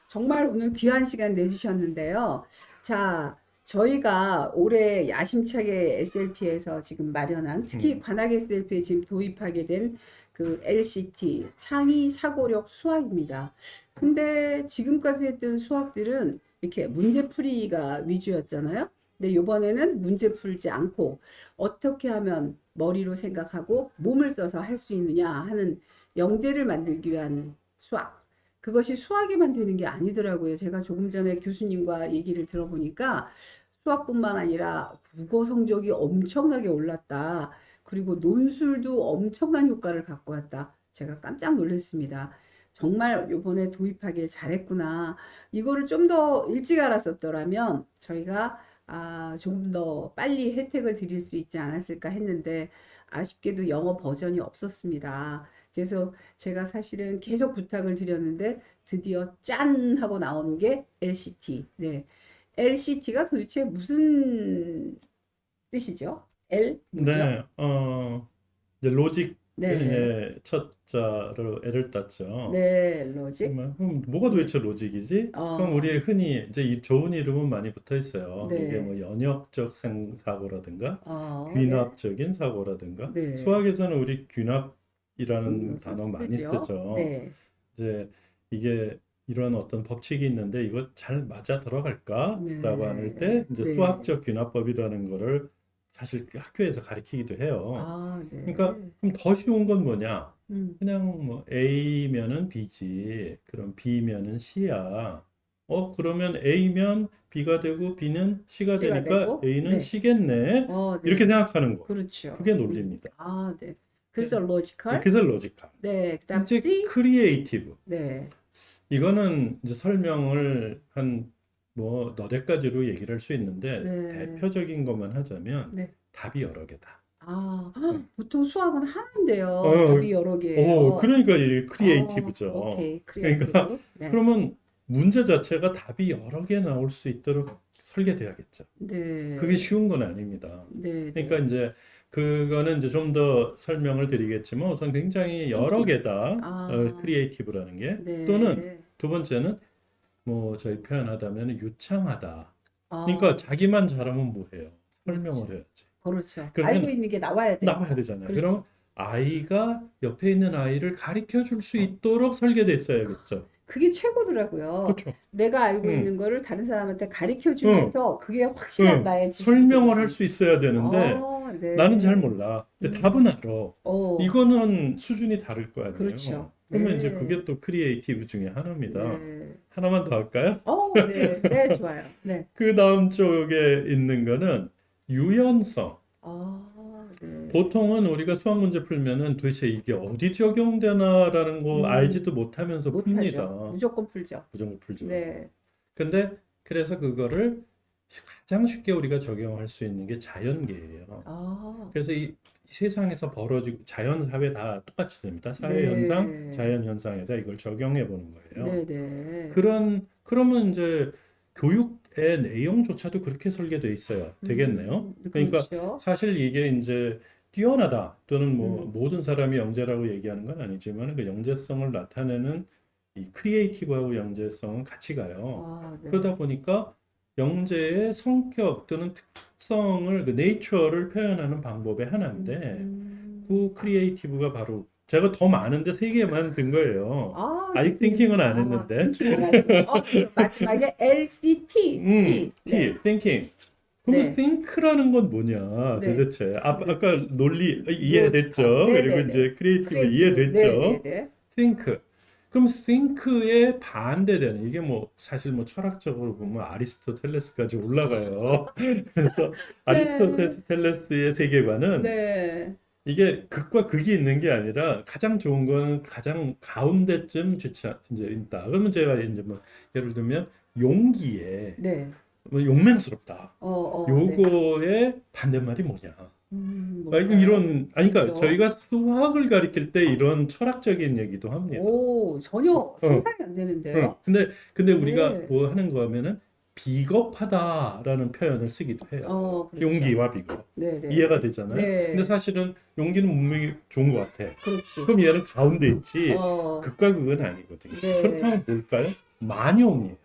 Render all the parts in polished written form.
정말 오늘 귀한 시간 내주셨는데요. 자, 저희가 올해 야심차게 SLP에서 지금 마련한, 특히 관악 SLP에 지금 도입하게 된 그 LCT, 창의 사고력 수학입니다. 근데 지금까지 했던 수학들은 이렇게 문제풀이가 위주였잖아요. 근데 이번에는 문제 풀지 않고 어떻게 하면 머리로 생각하고 몸을 써서 할 수 있느냐 하는 영재를 만들기 위한 수학. 그것이 수학에만 되는 게 아니더라고요. 제가 조금 전에 교수님과 얘기를 들어보니까 수학뿐만 아니라 국어 성적이 엄청나게 올랐다. 그리고 논술도 엄청난 효과를 갖고 왔다. 제가 깜짝 놀랐습니다. 정말 이번에 도입하길 잘했구나. 이거를 좀 더 일찍 알았었더라면 저희가 조금 더 빨리 혜택을 드릴 수 있지 않았을까 했는데 아쉽게도 영어 버전이 없었습니다. 그래서 제가 사실은 계속 부탁을 드렸는데 드디어 짠 하고 나온 게 LCT. 네. LCT가 도대체 무슨 뜻이죠? L 뭐죠? 네, 이제 로직 네. 의 첫 자로 L을 땄죠. 네, 로직. 그럼 뭐가 네. 도대체 로직이지? 그럼 어, 우리 흔히 이제 이 좋은 이름은 많이 붙어 있어요. 이게 네. 뭐 연역적 사고라든가 네. 귀납적인 사고라든가 네. 수학에서는 우리 귀납이라는 요즘 단어 많이 쓰죠. 쓰죠. 네. 이제 이게 이런 어떤 법칙이 있는데 이거 잘 맞아 들어갈까라고 할 때 네. 이제 네. 수학적 귀납법이라는 거를 사실 그 학교에서 가르치기도 해요. 그러니까 네. 그럼 더 쉬운 건 뭐냐? 음, 그냥 뭐 A면은 B지. 그럼 B면은 C야. 그러면 A면 B가 되고 B는 C가 C가 되니까 되고, A는 네. C겠네. 이렇게 네. 생각하는 거. 그렇죠. 그게 논리입니다. 네. 그래서 로지컬, 그래서 로직함. 네. 그다음 이제 C, 크리에이티브. 네. 이거는 이제 설명을 한 뭐 너댓 가지로 얘기를 할 수 있는데 네. 대표적인 것만 하자면 네. 답이 여러 개다. 헉, 보통 수학은 어, 하나인데요. 답이 여러 개예요. 그러니까 이 크리에이티브죠. 오케이. 그러니까 크리에이티브. 네. 그러면 문제 자체가 답이 여러 개 나올 수 있도록 설계돼야겠죠. 그게 네. 쉬운 건 아닙니다. 네, 그러니까 네. 이제 그거는 이제 좀 더 설명을 드리겠지만 우선 굉장히 여러 띵킹. 개다. 아, 크리에이티브라는 게 또는 네. 두 번째는 뭐 저희 표현하다면 유창하다. 그러니까 아, 자기만 잘하면 뭐해요? 설명을 그렇죠. 해야지. 그렇죠. 알고 그러면 있는 게 나와야 나와야 되니까. 되잖아요. 그렇죠. 그러면 아이가 옆에 있는 아이를 가르쳐 줄 수 있도록 설계돼 있어야겠죠. 그게 최고더라고요. 그렇죠. 내가 알고 응, 있는 거를 다른 사람한테 가르쳐 응, 주면서 그게 확실한 응. 나의 지식이 설명을 할 되는. 수 있어야 되는데 나는 잘 네. 몰라. 근데 답은 음, 알아. 어, 이거는 수준이 다를 거 아니에요. 그렇죠. 그러면 이제 네. 그게 또 크리에이티브 중에 하나입니다. 네. 하나만 더 할까요? 네. 네, 좋아요. 네. 그 다음 쪽에 있는 거는 유연성. 네. 보통은 우리가 수학 문제 풀면은 도대체 이게 어디 적용되나라는 거 알지도 음, 못하면서 못하죠. 풉니다. 무조건 풀죠. 부정을 풀죠. 네. 근데 그래서 그거를 가장 쉽게 우리가 적용할 수 있는 게 자연계예요. 아, 그래서 이 세상에서 벌어지고 자연 사회 다 똑같이 됩니다. 사회 현상, 네. 자연 현상에다 이걸 적용해 보는 거예요. 네. 그러면 이제 교육의 내용조차도 그렇게 설계되어 있어야 되겠네요. 그러니까 그렇죠. 사실 이게 이제 뛰어나다 또는 뭐 음, 모든 사람이 영재라고 얘기하는 건 아니지만 그 영재성을 나타내는 이 크리에이티브하고 영재성은 같이 가요. 네. 그러다 보니까 영재의 성격 또는 특성을 그 네이처를 표현하는 방법의 하나인데 음, 그 크리에이티브가 바로 제가 더 많은데 세 개만 든 거예요. 아직 교수님, 띵킹은 안 했는데. 띵킹은 아니고, 그럼 마지막에 LCT, T, 네, T, thinking. 그럼 네, think라는 건 뭐냐, 네, 도대체. 네, 아까 논리 로지컬, 이해됐죠? 네, 그리고 네, 네, 이제 크리에이티브 크리에이티브, 네, 네, 이해됐죠? 네, think. 그럼 think의 반대되는, 이게 뭐, 사실 뭐 철학적으로 보면 아리스토텔레스까지 올라가요. 그래서 네, 아리스토텔레스의 세계관은 네, 이게 극과 극이 있는 게 아니라 가장 좋은 거는 가장 가운데쯤 이제 있다. 그러면 제가 이제 뭐 예를 들면 용기에 네, 뭐 용맹스럽다. 네, 요거의 반대말이 뭐냐? 이거 뭘까요? 아니 그러니까 뭐죠? 저희가 수학을 가르칠 때 이런 철학적인 얘기도 합니다. 전혀 어, 상상이 안 되는데요? 근데 우리가 네, 뭐 하는 거 하면은 비겁하다라는 표현을 쓰기도 해요. 그렇죠. 용기와 비겁. 네, 이해가 네, 되잖아요. 근데 네, 사실은 용기는 분명히 좋은 것 같아. 그렇지. 그럼 얘는 가운데 있지. 어, 극과 극은 아니거든요. 네. 그렇다면 뭘까요? 만용이에요.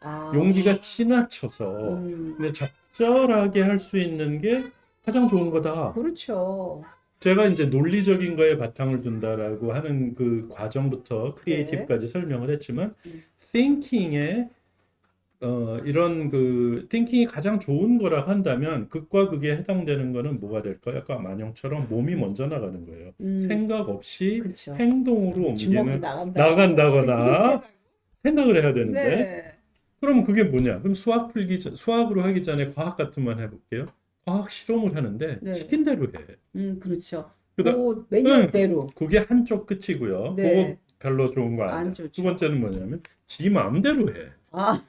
아, 용기가 지나쳐서 근데 적절하게 할 수 있는 게 가장 좋은 거다. 그렇죠. 제가 이제 논리적인 거에 바탕을 둔다라고 하는 그 과정부터 네. 크리에이티브까지 설명을 했지만 음, thinking에 이런 그 thinking이 가장 좋은 거라 한다면 극과 극에 해당되는 거는 뭐가 될까요? 아까 만용처럼 몸이 먼저 나가는 거예요. 음, 생각 없이 그렇죠. 행동으로 주먹이 옮기는 나간다. 그치? 나간다거나 생각을 해야 되는데 네. 그러면 그게 뭐냐? 그럼 수학으로 하기 전에 과학 같은 만 해볼게요. 과학 실험을 하는데 네. 시킨 대로 해. 그렇죠. 그다 그 응, 매뉴얼대로. 그게 한쪽 끝이고요. 그거 네. 별로 좋은 거 안 아니야. 두 좋죠. 번째는 뭐냐면 지 마음대로 해. 아,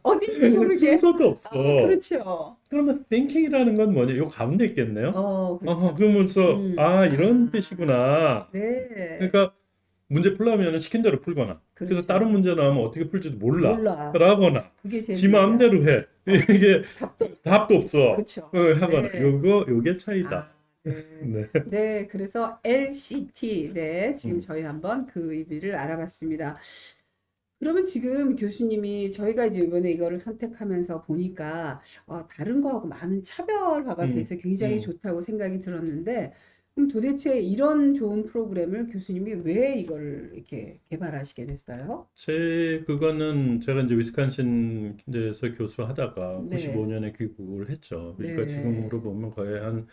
어딘지 모르게. 순서도 아, 없어. 그렇죠. 그러면 thinking이라는 건 뭐냐? 요 가운데 있겠네요. 그렇죠. 그러면서 이런 아, 뜻이구나. 네. 그러니까 문제 풀려면은 시킨 대로 풀거나 그래서 그렇죠. 다른 문제 나오면 어떻게 풀지도 몰라. 몰라. 라거나 그게 제일 지 문제야. 마음대로 해. 어, 이게 답도 없어. 답도 없어. 그렇죠. 하거나 네. 요게 차이다. 아, 네. 네. 네, 그래서 LCT, 네, 지금 음, 저희 한번 그 의미를 알아봤습니다. 그러면 지금 교수님이 저희가 이제 이번에 이거를 선택하면서 보니까 다른 거하고 많은 차별화가 음, 돼서 굉장히 음. 좋다고 생각이 들었는데, 그럼 도대체 이런 좋은 프로그램을 교수님이 왜 이걸 이렇게 개발하시게 됐어요? 그거는 제가 이제 위스콘신에서 교수하다가 네, 95년에 귀국을 했죠. 그러니까 네, 지금으로 보면 거의 한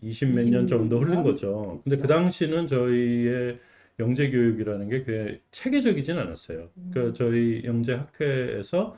20 몇 년 정도 흐른 20년? 거죠. 근데 그 그렇죠. 당시는 저희의 영재 교육이라는 게 꽤 체계적이진 않았어요. 그러니까 음, 저희 영재 학회에서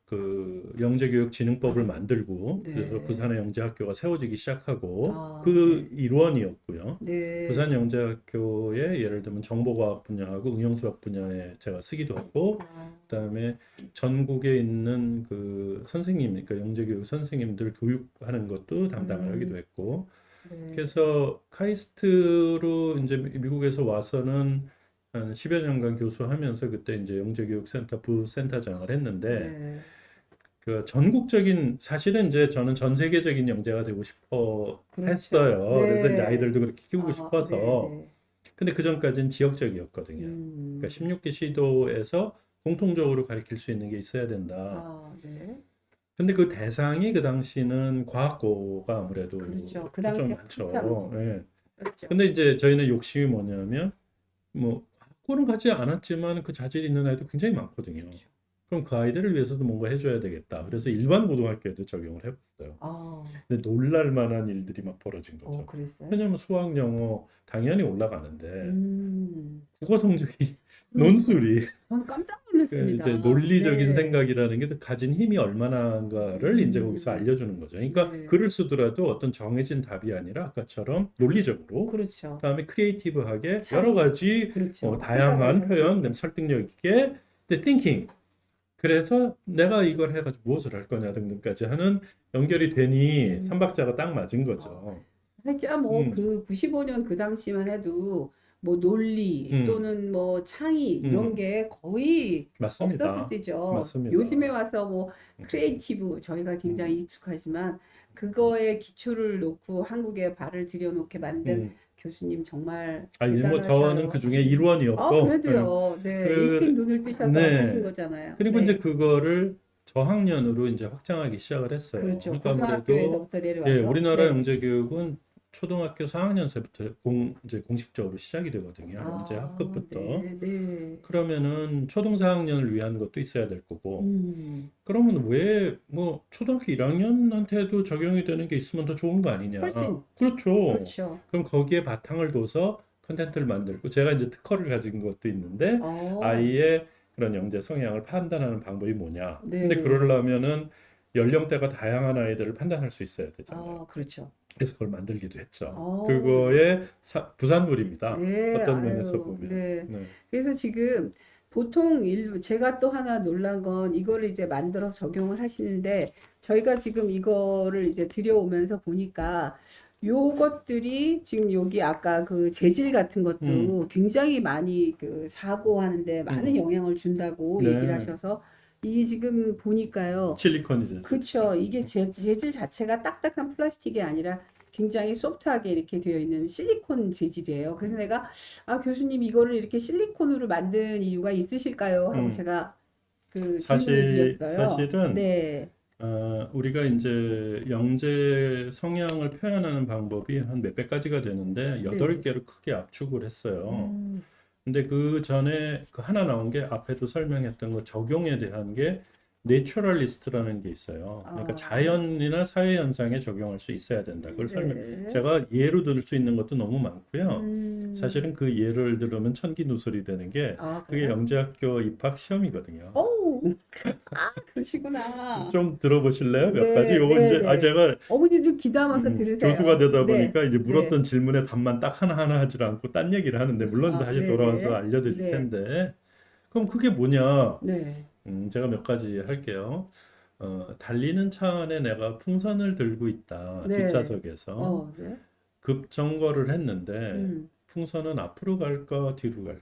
그 영재교육진흥법을 만들고 그래서 네, 부산의 영재학교가 세워지기 시작하고 네, 그 일원이었고요. 네, 부산 영재학교에 예를 들면 정보과학 분야하고 응용수학 분야에 제가 쓰기도 하고 아, 그다음에 전국에 있는 그 선생님, 그러니까 영재교육 선생님들 교육하는 것도 담당을 하기도 음, 했고 네, 그래서 카이스트로 이제 미국에서 와서는 한 10여 년간 교수하면서 그때 이제 영재교육센터 부센터장을 했는데 네, 그 전국적인 사실은 이제 저는 전 세계적인 영재가 되고 싶어 그렇죠. 했어요. 그래서 이제 네, 아이들도 그렇게 키우고 네, 싶어서 네. 근데 그 전까지는 지역적이었거든요. 그러니까 음, 16개 시도에서 공통적으로 가르칠 수 있는 게 있어야 된다. 네. 근데 그 대상이 그 당시는 과학고가 아무래도 그렇죠. 그 초점이 당시에 한참 많죠. 예. 였죠. 근데 이제 저희는 욕심이 뭐냐면 뭐 학고는 가지 않았지만 그 자질이 있는 아이도 굉장히 많거든요. 그렇죠. 그럼 그 아이들을 위해서도 뭔가 해줘야 되겠다. 그래서 일반 고등학교에도 적용을 해봤어요. 아, 근데 놀랄 만한 일들이 막 벌어진 거죠. 그랬어요? 왜냐면 수학, 영어 당연히 올라가는데 음, 국어 성적이 그러니까. 논술이 저는 깜짝 그 이제 놀랐습니다. 논리적인 네, 생각이라는 게 가진 힘이 얼마나인가를 이제 거기서 음, 알려주는 거죠. 그러니까 네, 글을 쓰더라도 어떤 정해진 답이 아니라 아까처럼 논리적으로 그렇죠. 그다음에 크리에이티브하게 여러 창의, 가지 그렇죠. 생각을 다양한 할 수 표현, 그다음에 있게. 설득력 있게 근데 thinking 그래서 내가 이걸 해가지고 무엇을 할 거냐 등등까지 하는 연결이 되니 음, 삼박자가 딱 맞은 어, 거죠. 하기야 뭐 음, 그 95년 그 당시만 해도 뭐 논리 음, 또는 뭐 창의 이런 음, 게 거의 없었을 맞습니다. 때죠. 요즘에 맞습니다. 와서 뭐 음, 크리에이티브 저희가 굉장히 음, 익숙하지만 그거에 기초를 놓고 한국에 발을 들여놓게 만든 음. 교수님 정말 아니, 뭐 저는 그 대단하셔요. 중에 일원이었고, 그래도요. 네, 일찍 그, 눈을 뜨셔서 하신 네. 거잖아요. 그리고 이제 네, 그거를 저학년으로 이제 확장하기 시작을 했어요. 그렇죠. 그러니까 아무래도 고등학교에서부터 예, 내려와서 우리나라 네. 영재 교육은 초등학교 4학년서부터 이제 공식적으로 시작이 되거든요. 영재 아, 학급부터. 네, 네. 그러면은 초등 4학년을 위한 것도 있어야 될 거고. 음. 그러면 왜 뭐 초등학교 1학년한테도 적용이 되는 게 있으면 더 좋은 거 아니냐? 훨씬 그렇죠. 그렇죠. 그럼 거기에 바탕을 둬서 컨텐츠를 만들고 제가 이제 특허를 가진 것도 있는데 어, 아이의 그런 영재 성향을 판단하는 방법이 뭐냐? 근데 네. 그러려면은 연령대가 다양한 아이들을 판단할 수 있어야 되잖아요. 그렇죠. 그래서 그걸 만들기도 했죠. 네. 그거의 부산물입니다. 네, 어떤 면에서 아유, 보면. 네. 네. 그래서 지금 보통 제가 또 하나 놀란 건 이거를 이제 만들어서 적용을 하시는데 저희가 지금 이거를 이제 들여오면서 보니까 요것들이 지금 여기 아까 그 재질 같은 음, 것도 굉장히 많이 그 사고하는데 많은 음, 영향을 준다고 얘기를 네. 하셔서 이게 지금 보니까요. 실리콘이죠, 실리콘. 그쵸. 이게 재질 자체가 딱딱한 플라스틱이 아니라 굉장히 소프트하게 이렇게 되어 있는 실리콘 재질이에요. 그래서 내가 교수님 이거를 이렇게 실리콘으로 만든 이유가 있으실까요? 하고 음. 제가 그 질문을 드렸어요. 사실은 네, 우리가 이제 영재 성향을 표현하는 방법이 한 몇백 가지가 되는데 여덟 네. 개로 크게 압축을 했어요. 음, 근데 그 전에 그 하나 나온 게 앞에도 설명했던 거 적용에 대한 게 내추럴리스트라는 게 있어요. 그러니까 아, 자연이나 사회 현상에 적용할 수 있어야 된다. 그걸 네. 제가 예로 들 수 있는 것도 너무 많고요. 음, 사실은 그 예를 들으면 천기누설이 되는 게 그게 그래요? 영재학교 입학 시험이거든요. 오, 그러시구나. 좀 들어보실래요? 몇 가지? 네, 요거 네, 이제 네. 제가 어머니도 귀담아서 교수가 들으세요. 되다 네, 보니까 이제 네. 물었던 질문에 답만 딱 하나하나 하지 않고 딴 얘기를 하는데 물론 다시 네, 돌아와서 네. 알려드릴 네, 텐데 그럼 그게 뭐냐? 네. 제가 몇 가지 할게요. 달리는 차 안에 내가 풍선을 들고 있다. 네. 뒷좌석에서 네. 급정거를 했는데 음, 풍선은 앞으로 갈까 뒤로 갈까?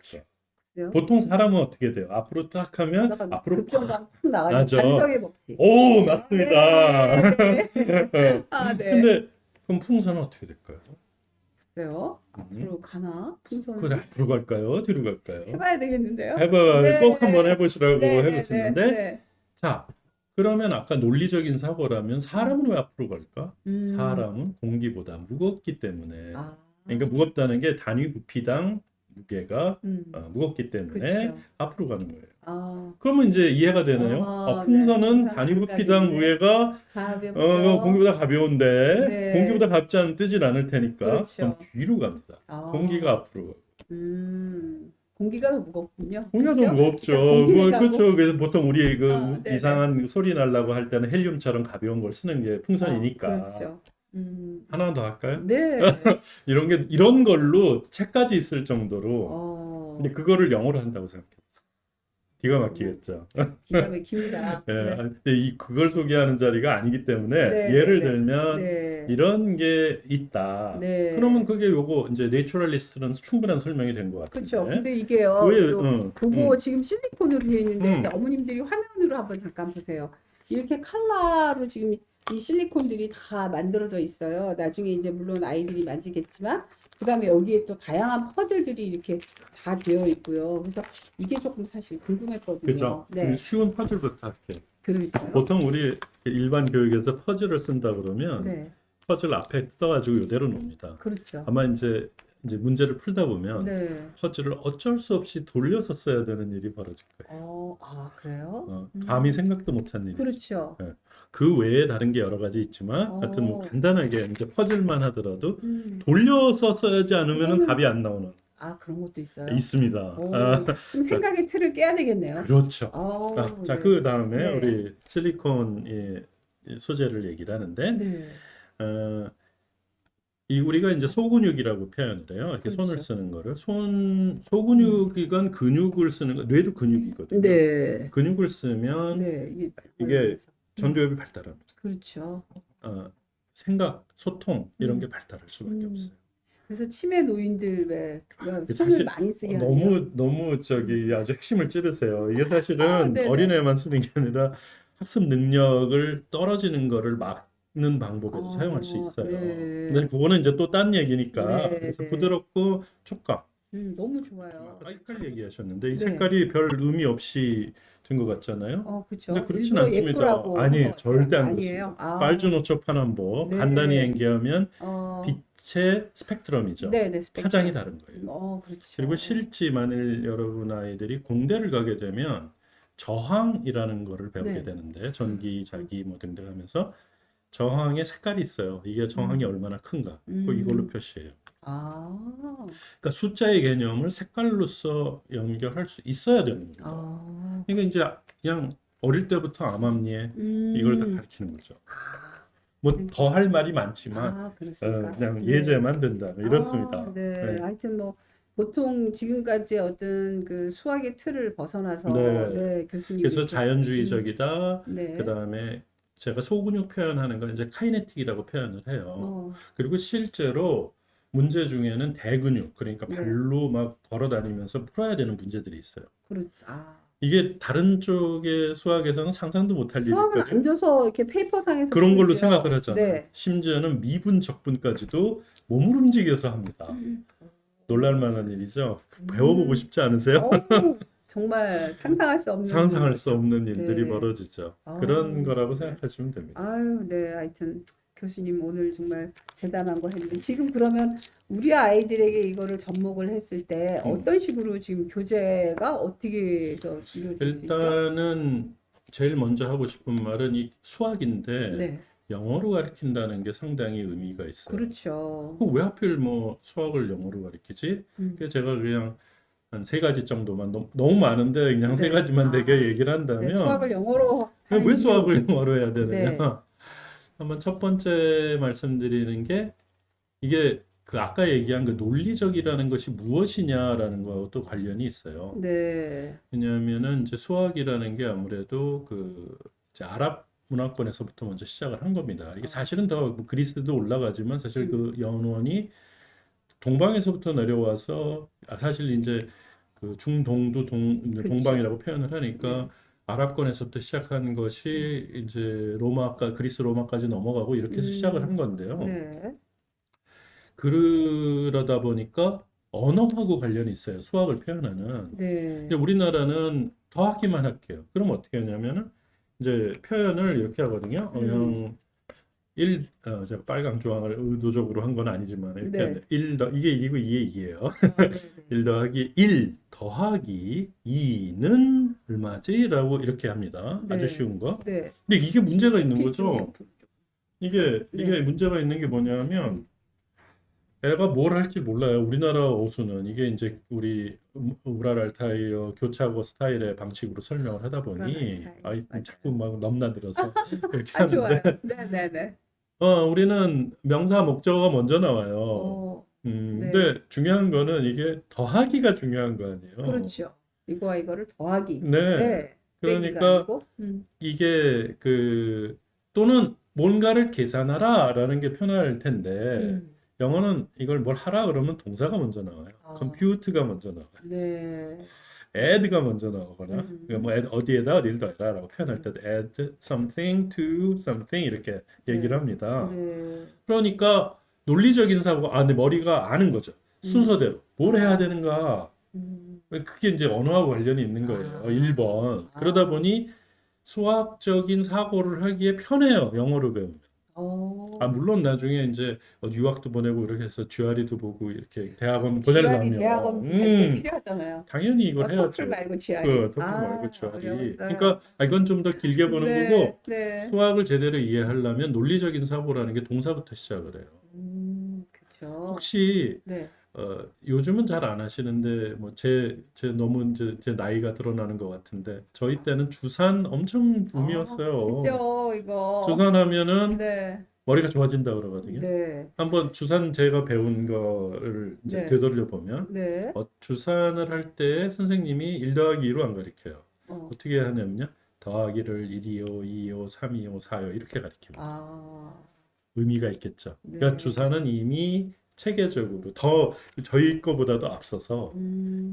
그래요? 보통 사람은 어떻게 돼요? 앞으로 딱 하면 그러다가 앞으로 팍 급정방 훅 나가죠. 나죠. 반덕의 법칙. 오, 네, 맞습니다. 네. 네. 근데 그럼 풍선은 어떻게 될까요? 글쎄요. 음, 앞으로 가나? 풍선이? 그래, 앞으로 갈까요? 뒤로 갈까요? 해봐야 되겠는데요? 해봐, 꼭 한번 해보시라고 네, 네, 네, 해보시는데, 네. 자, 그러면 아까 논리적인 사고라면 사람은 왜 앞으로 갈까? 음, 사람은 공기보다 무겁기 때문에. 아, 그러니까 무겁다는 게 단위 부피당 무게가 음, 무겁기 때문에 그렇죠. 앞으로 가는 거예요. 아, 그러면 이제 이해가 되나요? 네. 풍선은 풍선 단위 안 부피당 가겠네. 무게가 가볍죠. 공기보다 가벼운데 네, 공기보다 가볍지 않으면 뜨질 않을 테니까 그럼 그렇죠. 뒤로 갑니다. 공기가 아, 앞으로 가고. 공기가 더 무겁군요. 공기가 더 그렇죠? 무겁죠. 일단 공기는 가고, 그렇죠. 그래서 보통 우리 그 네네. 이상한 소리 나려고 할 때는 헬륨처럼 가벼운 걸 쓰는 게 풍선이니까. 그렇죠. 하나 더 할까요? 네. 이런 걸로 책까지 있을 정도로. 근데 어, 그거를 영어로 한다고 생각해요. 기가 정말 막히겠죠. 기가 막힙니다. 예, 네. 근데 그걸 소개하는 자리가 아니기 때문에 예를 네네네. 들면 네. 이런 게 있다. 그러면 네. 그게 요거 이제 내추럴리스트는 충분한 설명이 된 것 그렇죠. 같은데. 근데 이게요, 왜, 또, 그거 지금 실리콘으로 되어 있는데, 이제 음, 어머님들이 화면으로 한번 잠깐 보세요. 이렇게 칼라로 지금 이 실리콘들이 다 만들어져 있어요. 나중에 이제 물론 아이들이 만지겠지만, 그 다음에 여기에 또 다양한 퍼즐들이 이렇게 다 되어 있고요. 그래서 이게 조금 사실 궁금했거든요. 그죠. 네. 쉬운 퍼즐부터 할게요. 그러니까요. 보통 우리 일반 교육에서 퍼즐을 쓴다 그러면 네. 퍼즐 앞에 뜯어가지고 이대로 놓습니다. 그렇죠. 아마 이제 문제를 풀다 보면 네. 퍼즐을 어쩔 수 없이 돌려서 써야 되는 일이 벌어질 거예요. 그래요? 감히 생각도 못한 일이죠. 그렇죠. 예. 그 외에 다른 게 여러 가지 있지만 어, 하여튼 뭐 간단하게 이제 퍼즐만 하더라도 음, 돌려서 써야지 않으면 그거는- 답이 안 나오는 그런 것도 있어요. 있습니다. 오, 좀 생각의 틀을 깨야 되겠네요. 그렇죠. 자, 네. 그 다음에 네. 우리 실리콘 이 소재를 얘기를 하는데 네. 어, 이 우리가 이제 소근육이라고 표현을 해요. 이렇게 손을 그렇죠. 쓰는 거를 소근육이건 근육을 쓰는 거 뇌도 근육이거든요. 네. 근육을 쓰면 네. 이게 전두엽이 발달합니다. 그렇죠. 생각, 소통 이런 음. 게 발달할 수밖에 음. 없어요. 그래서 치매 노인들 왜 손을 사실 많이 쓰게 하네요. 너무 아주 핵심을 찌르세요. 이게 사실은 네네. 어린애만 쓰는 게 아니라 학습 능력을 떨어지는 거를 막는 방법에도 사용할 수 있어요. 네. 근데 그거는 이제 또 딴 얘기니까. 네, 그래서 네. 부드럽고 촉감. 너무 좋아요. 색깔 얘기하셨는데 이 네. 색깔이 별 의미 없이 된 것 같잖아요. 그렇죠. 근데 그렇진 일부러 않습니다. 예쁘라고 한 아니에요. 것 절대 안 아니에요. 그렇습니다. 빨주노초 파남보 네. 간단히 얘기하면 어, 빛의 스펙트럼이죠. 네, 스펙트럼. 파장이 다른 거예요. 그렇죠. 그리고 실제 만일 여러분 아이들이 공대를 가게 되면 저항이라는 거를 배우게 네. 되는데 전기, 자기 뭐 등등 하면서 저항의 색깔이 있어요. 이게 저항이 얼마나 큰가. 이걸로 표시해요. 그러니까 숫자의 개념을 색깔로서 연결할 수 있어야 되는 겁니다. 그러니까 이제 그냥 어릴 때부터 암암리에 이걸 다 가르치는 거죠. 뭐 더 할 말이 많지만 그렇습니까? 그냥 네. 예제만 된다. 이렇습니다. 네. 네. 하여튼 뭐 보통 지금까지 어떤 그 수학의 틀을 벗어나서 네. 교수님이 그래서 이렇게- 자연주의적이다. 네. 그다음에 제가 소근육 표현하는 건 이제 카이네틱이라고 표현을 해요. 그리고 실제로 문제 중에는 대근육, 그러니까 네. 발로 막 걸어 다니면서 풀어야 되는 문제들이 있어요. 그렇죠. 이게 다른 쪽의 수학에서는 상상도 못할 수학은 일이거든요. 앉아서 이렇게 페이퍼상에서 그런 걸로 풀지요. 생각을 하잖아요. 네. 심지어는 미분, 적분까지도 몸을 움직여서 합니다. 놀랄 만한 일이죠. 배워보고 싶지 않으세요? 어우, 정말 상상할 수 없는 상상할 수 거죠. 없는 일들이 네. 벌어지죠. 아, 그런 거라고 네. 생각하시면 됩니다. 아유, 네. 하여튼 교수님 오늘 정말 대단한 거 했는데 지금 그러면 우리 아이들에게 이거를 접목을 했을 때 어떤 식으로 지금 교재가 어떻게 해서 이루어질 수 있죠? 일단은 제일 먼저 하고 싶은 말은 이 수학인데 네. 영어로 가르친다는 게 상당히 의미가 있어요. 그렇죠. 그럼 왜 하필 뭐 수학을 영어로 가르치지? 음. 그래서 제가 그냥 한 세 가지 정도만 너무 많은데 그냥 세 네. 가지만 되게 아, 얘기를 네, 한다면 수학을 영어로 왜 하는 수학을 이유. 영어로 해야 되느냐? 네. 한번 첫 번째 말씀드리는 게 이게 그 아까 얘기한 그 논리적이라는 것이 무엇이냐라는 거하고 또 관련이 있어요. 네. 왜냐하면은 이제 수학이라는 게 아무래도 그 이제 아랍 문화권에서부터 먼저 시작을 한 겁니다. 이게 사실은 더뭐 그리스도 올라가지만 사실 그 연원이 동방에서부터 내려와서 사실 이제 그 중동도 이제 그렇죠. 동방이라고 표현을 하니까 네. 아랍권에서부터 시작한 것이 이제 그리스 로마까지 넘어가고 이렇게 해서 시작을 한 건데요. 네. 그러다 보니까 언어하고 관련이 있어요. 수학을 표현하는. 네. 근데 우리나라는 더하기만 할게요. 그럼 어떻게 하냐면은 이제 표현을 이렇게 하거든요. 그냥 제가 빨강 주황을 의도적으로 한 건 아니지만 이렇게 네. 하는데 이게 2에 2예요. 아, 네, 네. 1 더하기 1 더하기 2는 얼마지? 라고 이렇게 합니다. 아주 네. 쉬운 거. 네. 근데 이게 문제가 있는 좀 거죠. 이게 네. 문제가 있는 게 뭐냐면 애가 뭘 할지 몰라요. 우리나라 어수는 이게 이제 우리 우랄알타이어 교차고 스타일의 방식으로 설명을 하다 보니 우랄알타이어, 맞아요. 자꾸 막 넘나들어서 이렇게 아, 좋아요. 하는데 네, 네, 네. 우리는 명사 목적어가 먼저 나와요. 네. 근데 중요한 거는 이게 더하기가 중요한 거 아니에요. 그렇죠. 이거와 이거를 더하기. 네. 네. 빼기가 그러니까 아니고. 이게 또는 뭔가를 계산하라라는 게 편할 텐데 음. 영어는 이걸 뭘 하라 그러면 동사가 먼저 나와요. 아. compute가 먼저 나와요. 네. add가 먼저 나오거나 음. 뭐 어디에다 어디를 더해라라고 표현할 때도 add something to something 이렇게 얘기를 합니다. 네. 그러니까 논리적인 사고가 내 머리가 아는 거죠. 순서대로 뭘 해야 되는가. 그게 이제 언어하고 관련이 있는 거예요. 1번. 그러다 보니 수학적인 사고를 하기에 편해요. 영어로 배우면. 물론 나중에 이제 유학도 보내고 이렇게 해서 GRE도 보고 이렇게 대학원 보내려면 대학원 갈 때 필요하잖아요. 당연히 이걸 해야죠. 토플 말고 GRE. 토플 말고 GRE. 어려웠어요. 그러니까 이건 좀 더 길게 보는 네, 거고 네. 수학을 제대로 이해하려면 논리적인 사고라는 게 동사부터 시작을 해요. 그렇죠. 혹시 네. 요즘은 잘 안 하시는데 뭐 제 너무 이제 제 나이가 드러나는 것 같은데 저희 때는 주산 엄청 붐이었어요. 그죠, 이거. 주산하면은 네. 머리가 좋아진다 그러거든요. 네. 한번 주산 제가 배운 거를 이제 네. 되돌려 보면 네. 주산을 할 때 선생님이 1 더하기 2로 안 가르쳐요. 어떻게 하냐면요. 더하기를 1이요, 2요, 3이요, 4요 이렇게 가르칩니다. 의미가 있겠죠. 네. 그러니까 주산은 이미 체계적으로 더 저희 거보다도 앞서서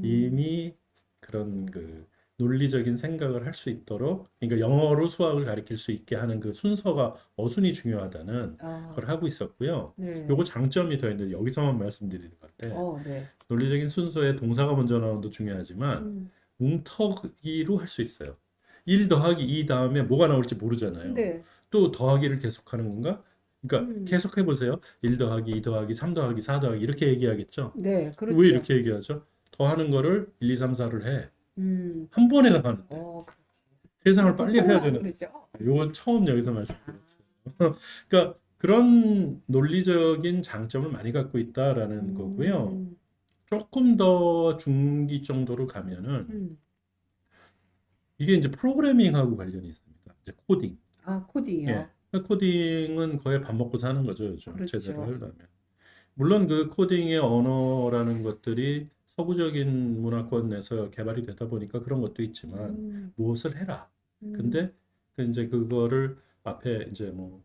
이미 그런 그 논리적인 생각을 할 수 있도록 그러니까 영어로 수학을 가르칠 수 있게 하는 그 순서가 어순이 중요하다는 걸 하고 있었고요. 네. 요거 장점이 더 있는데 여기서만 말씀드리는 건데 네. 논리적인 순서에 동사가 먼저 나오는 것도 중요하지만 뭉터기로 할 수 있어요. 1 더하기 2 다음에 뭐가 나올지 모르잖아요. 네. 또 더하기를 계속하는 건가? 그러니까 계속 해보세요. 1 더하기 2 더하기 3 더하기 4 더하기 이렇게 얘기하겠죠. 네, 그렇죠. 왜 이렇게 얘기하죠? 더하는 거를 1, 2, 3, 4를 해. 한 번에 다 하는데. 세상을 빨리 해야 되는. 그렇죠. 이건 처음 여기서 말씀드렸어요. 그러니까 그런 논리적인 장점을 많이 갖고 있다라는 거고요. 조금 더 중기 정도로 가면은 이게 이제 프로그래밍하고 관련이 있습니다. 이제 코딩. 코딩이요. 예. 코딩은 거의 밥 먹고 사는 거죠, 요즘. 그렇죠. 제대로 하려면. 물론 그 코딩의 언어라는 것들이 서구적인 문화권 내에서 개발이 되다 보니까 그런 것도 있지만 무엇을 해라. 근데 이제 그거를 앞에 이제 뭐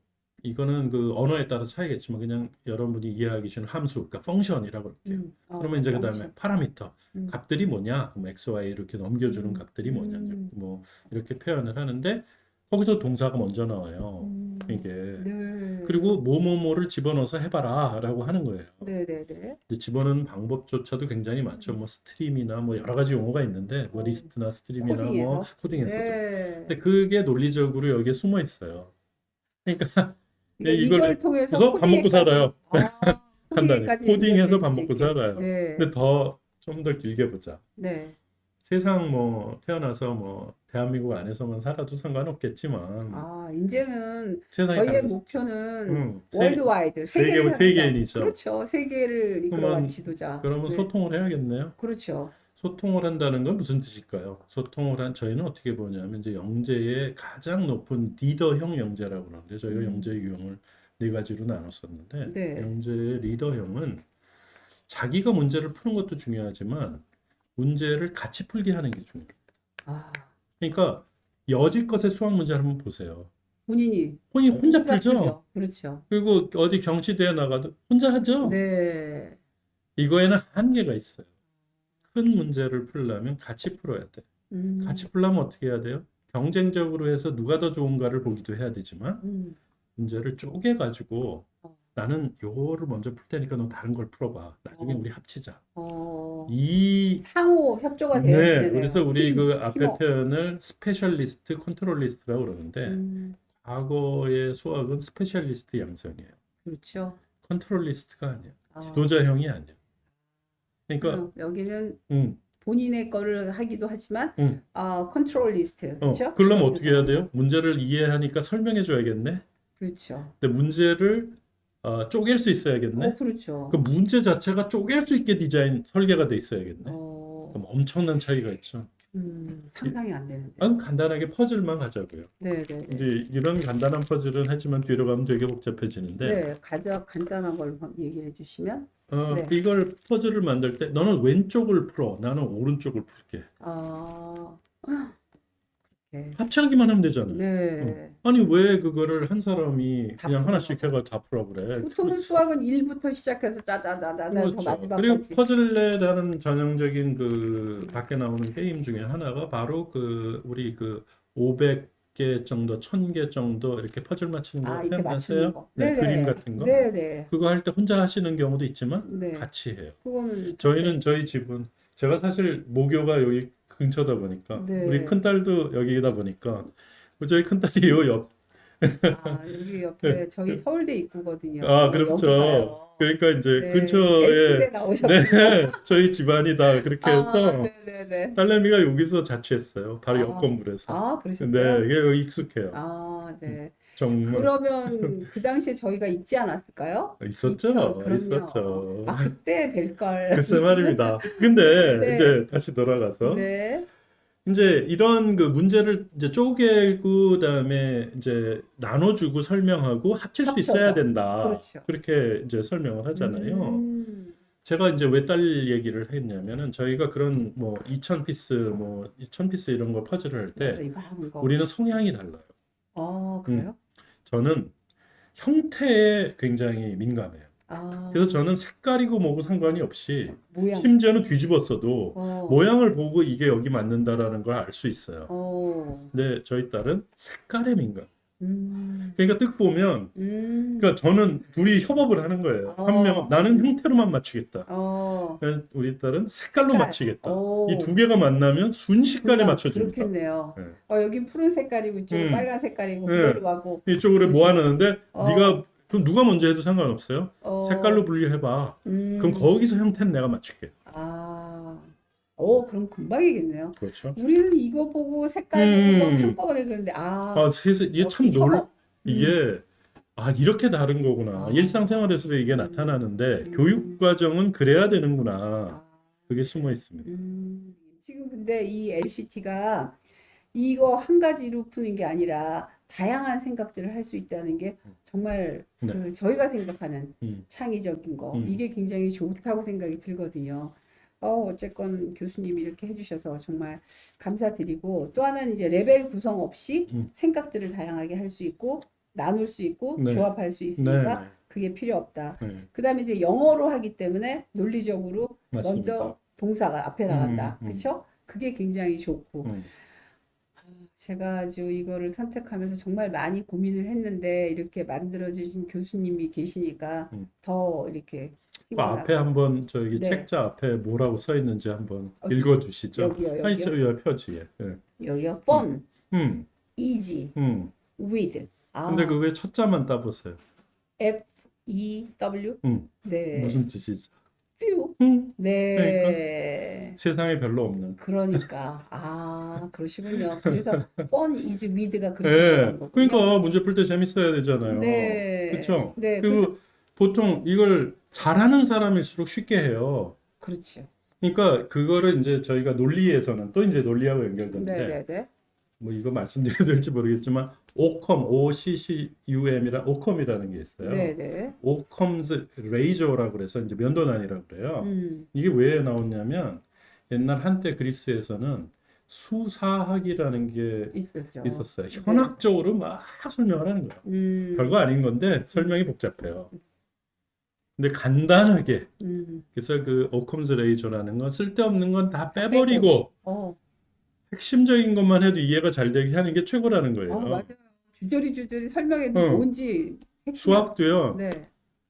이거는 그 언어에 따라 차이겠지만 그냥 여러분이 이해하기 쉬운 함수, 그러니까 펑션이라고 그럴게요. 그러면 이제 그다음에 펑션. 파라미터, 음. 값들이 뭐냐? 그럼 x, y 이렇게 넘겨주는 값들이 뭐냐? 뭐 이렇게 표현을 하는데 거기서 동사가 먼저 나와요. 이게 네. 그리고 뭐뭐뭐를 집어넣어서 해봐라라고 하는 거예요. 네네네. 근데 집어넣는 방법조차도 굉장히 많죠. 뭐 스트림이나 뭐 여러 가지 용어가 있는데 뭐 리스트나 스트림이나 뭐 코딩에서. 코딩에서도. 네. 근데 그게 논리적으로 여기에 숨어 있어요. 그러니까 그러니까 이걸 이걸 통해서 해서 밥 먹고 코딩에까지- 살아요. 아, 간단히 코딩에까지 코딩해서 연결될 밥 수 먹고 있게. 살아요. 네. 근데 좀 더 길게 보자. 네. 세상 뭐 태어나서 뭐 대한민국 안에서만 살아도 상관없겠지만 이제는 세상이 저희의 달라졌죠. 목표는 세- 월드와이드, 세계를 향해서. 세계인이죠. 그렇죠. 세계를 이끌어간 그러면 지도자. 그러면 네. 소통을 해야겠네요. 그렇죠. 소통을 한다는 건 무슨 뜻일까요? 저희는 어떻게 보냐면 이제 영재의 가장 높은 리더형 영재라고 그러는데 저희가 영재 유형을 네 가지로 나눴었는데 네. 영재의 리더형은 자기가 문제를 푸는 것도 중요하지만 문제를 같이 풀게 하는 게 중요해요. 아, 그러니까 여지껏의 수학 문제를 한번 보세요. 본인이 혼자 풀죠. 풀죠. 그렇죠. 그리고 어디 경시대회 나가도 혼자 하죠. 네. 이거에는 한계가 있어요. 큰 문제를 풀려면 같이 풀어야 돼. 같이 풀려면 어떻게 해야 돼요? 경쟁적으로 해서 누가 더 좋은가를 보기도 해야 되지만 문제를 쪼개가지고 나는 요거를 먼저 풀 테니까 너 다른 걸 풀어봐. 나중에 우리 합치자. 이 상호 협조가 돼야 네, 되네요. 그래서 우리 그 앞에 팀워크. 표현을 스페셜리스트, 컨트롤리스트라고 그러는데 과거의 수학은 스페셜리스트 양성이에요. 그렇죠. 컨트롤리스트가 아니에요. 지도자형이 아니에요. 그러니까 여기는 음, 본인의 거를 하기도 하지만 음. 컨트롤 리스트. 그렇죠? 그러면 어떻게 해야 돼요? 문제를 이해하니까 설명해 줘야겠네. 그렇죠. 근데 문제를 쪼갤 수 있어야겠네. 그렇죠. 그 문제 자체가 쪼갤 수 있게 설계가 돼 있어야겠네. 그럼 엄청난 차이가 있죠. 상상이 안 되는데. 간단하게 퍼즐만 가자고요. 네. 이제 이런 간단한 퍼즐은 하지만 뒤로 가면 되게 복잡해지는데 네, 가장 간단한 걸로 얘기해 주시면. 네. 이걸 퍼즐을 만들 때 너는 왼쪽을 풀어, 나는 오른쪽을 풀게. 네. 합치하기만 하면 되잖아요. 네. 아니 왜 그거를 한 사람이 다 그냥 풀어. 하나씩 해가 다 풀어 그래. 보통은 수학은 1부터 시작해서 짜자자자자서 그렇죠. 그리고 마지막까지. 퍼즐에 대한 전형적인 그 밖에 나오는 게임 중에 하나가 바로 그 우리 그 500개 정도, 1000개 정도 이렇게 퍼즐 맞추는 거 이렇게 맞추는 생각나세요? 거. 네, 네네. 그림 같은 거. 네네. 그거 할 때 혼자 하시는 경우도 있지만 네. 같이 해요. 그거는 저희는 저희 집은 제가 사실 모교가 여기 근처다 보니까 네. 우리 큰딸도 여기다 보니까 저희 큰딸이 요 여기 옆에 저희 서울대 입구거든요. 그렇죠. 여기 가요. 그러니까 이제 네, 근처에 S대 나오셨어요. 네, 저희 집안이다 그렇게 해서 네네네. 딸내미가 여기서 자취했어요. 바로 옆 건물에서. 그러셨어요? 네, 이게 여기 익숙해요. 네. 정말 그러면 그 당시에 저희가 있지 않았을까요? 있었죠. 그럼요. 있었죠. 그때 뵐걸. 글쎄 말입니다. 근데 네. 이제 다시 돌아가서 네. 이제 이런 그 문제를 이제 쪼개고 그다음에 이제 나눠주고 설명하고 합칠 수 있어야 합쳐서. 된다. 그렇죠. 그렇게 이제 설명을 하잖아요. 음. 제가 이제 왜 딸 얘기를 했냐면은 저희가 그런 뭐 2000피스 뭐 2000피스 이런 거 퍼즐을 할 때 이만한 거. 우리는 성향이 달라요. 그래요? 저는 형태에 굉장히 민감해요. 그래서 저는 색깔이고 뭐고 상관이 없이 모양. 심지어는 뒤집었어도 모양을 보고 이게 여기 맞는다라는 걸 알 수 있어요. 근데 저희 딸은 색깔에 민감. 그러니까 뜩 보면 그러니까 저는 둘이 협업을 하는 거예요. 한 명은 나는 형태로만 맞추겠다. 우리 딸은 색깔로 색깔. 맞추겠다. 이 두 개가 만나면 순식간에 맞춰줍니다. 그렇겠네요. 네. 여긴 푸른 색깔이고 이쪽은 빨간 색깔이고 네. 그걸로 하고. 이쪽으로 모아놨는데 어. 그럼 누가 먼저 해도 상관없어요. 색깔로 분류해봐. 그럼 거기서 형태는 내가 맞출게. 그럼 금방이겠네요. 그렇죠. 우리는 이거 보고 색깔 보고 한꺼번에 그런데 세상 이게 참 이게 이렇게 다른 거구나. 일상생활에서도 이게 나타나는데 교육 과정은 그래야 되는구나. 그게 숨어 있습니다. 지금 근데 이 LCT가 이거 한 가지로 푸는 게 아니라 다양한 생각들을 할 수 있다는 게 정말 네. 그 저희가 생각하는 창의적인 거 이게 이게 굉장히 좋다고 생각이 들거든요. 어쨌건 교수님이 이렇게 해주셔서 정말 감사드리고 또 하나는 이제 레벨 구성 없이 생각들을 다양하게 할 수 있고 나눌 수 있고 네. 조합할 수 네. 있으니까 그게 필요 없다. 네. 그다음에 이제 영어로 하기 때문에 논리적으로 맞습니다. 먼저 동사가 앞에 나간다. 음. 그렇죠? 그게 굉장히 좋고 음. 제가 아주 이거를 선택하면서 정말 많이 고민을 했는데 이렇게 만들어주신 교수님이 계시니까 음. 더 이렇게 그 앞에 피곤하고 한번 저기 네. 책자 앞에 뭐라고 써 있는지 한번 어디? 읽어주시죠. 여기요, 아니, 여기요. 저 표지에. 예. 여기요. fun, 음. easy, 음. with. 근데 아, 그게 첫자만 따보세요. F-E-W? 무슨 네. 뜻이죠? few. 그러니까 네. 세상에 별로 없는. 그러니까. 아, 그러시군요. 그래서 fun is with가 그렇게 예. 들어간 거군요. 그러니까 문제 풀 때 재밌어야 되잖아요. 네. 그렇죠? 네. 그리고 보통 이걸 잘하는 사람일수록 쉽게 해요. 그렇죠. 그러니까 그거를 이제 저희가 논리에서는 또 이제 논리하고 연결되는데 네네네. 뭐 이거 말씀드려야 될지 모르겠지만 오컴, OCCUM이라 오컴이라는 게 있어요. 네네. 오컴즈 레이저라고 그래서 이제 면도난이라고 그래요. 음, 이게 왜 나왔냐면 옛날 한때 그리스에서는 수사학이라는 게 있었죠. 있었어요. 네. 현학적으로 막 설명을 하는 거예요. 별거 아닌 건데 설명이 복잡해요. 근데 간단하게 그래서 그 오컴즈 레이저라는 건 쓸데없는 건 다 빼버리고 어, 핵심적인 것만 해도 이해가 잘 되게 하는 게 최고라는 거예요. 맞아요. 주저리 설명해도 응. 뭔지 핵심이 수학도요. 네.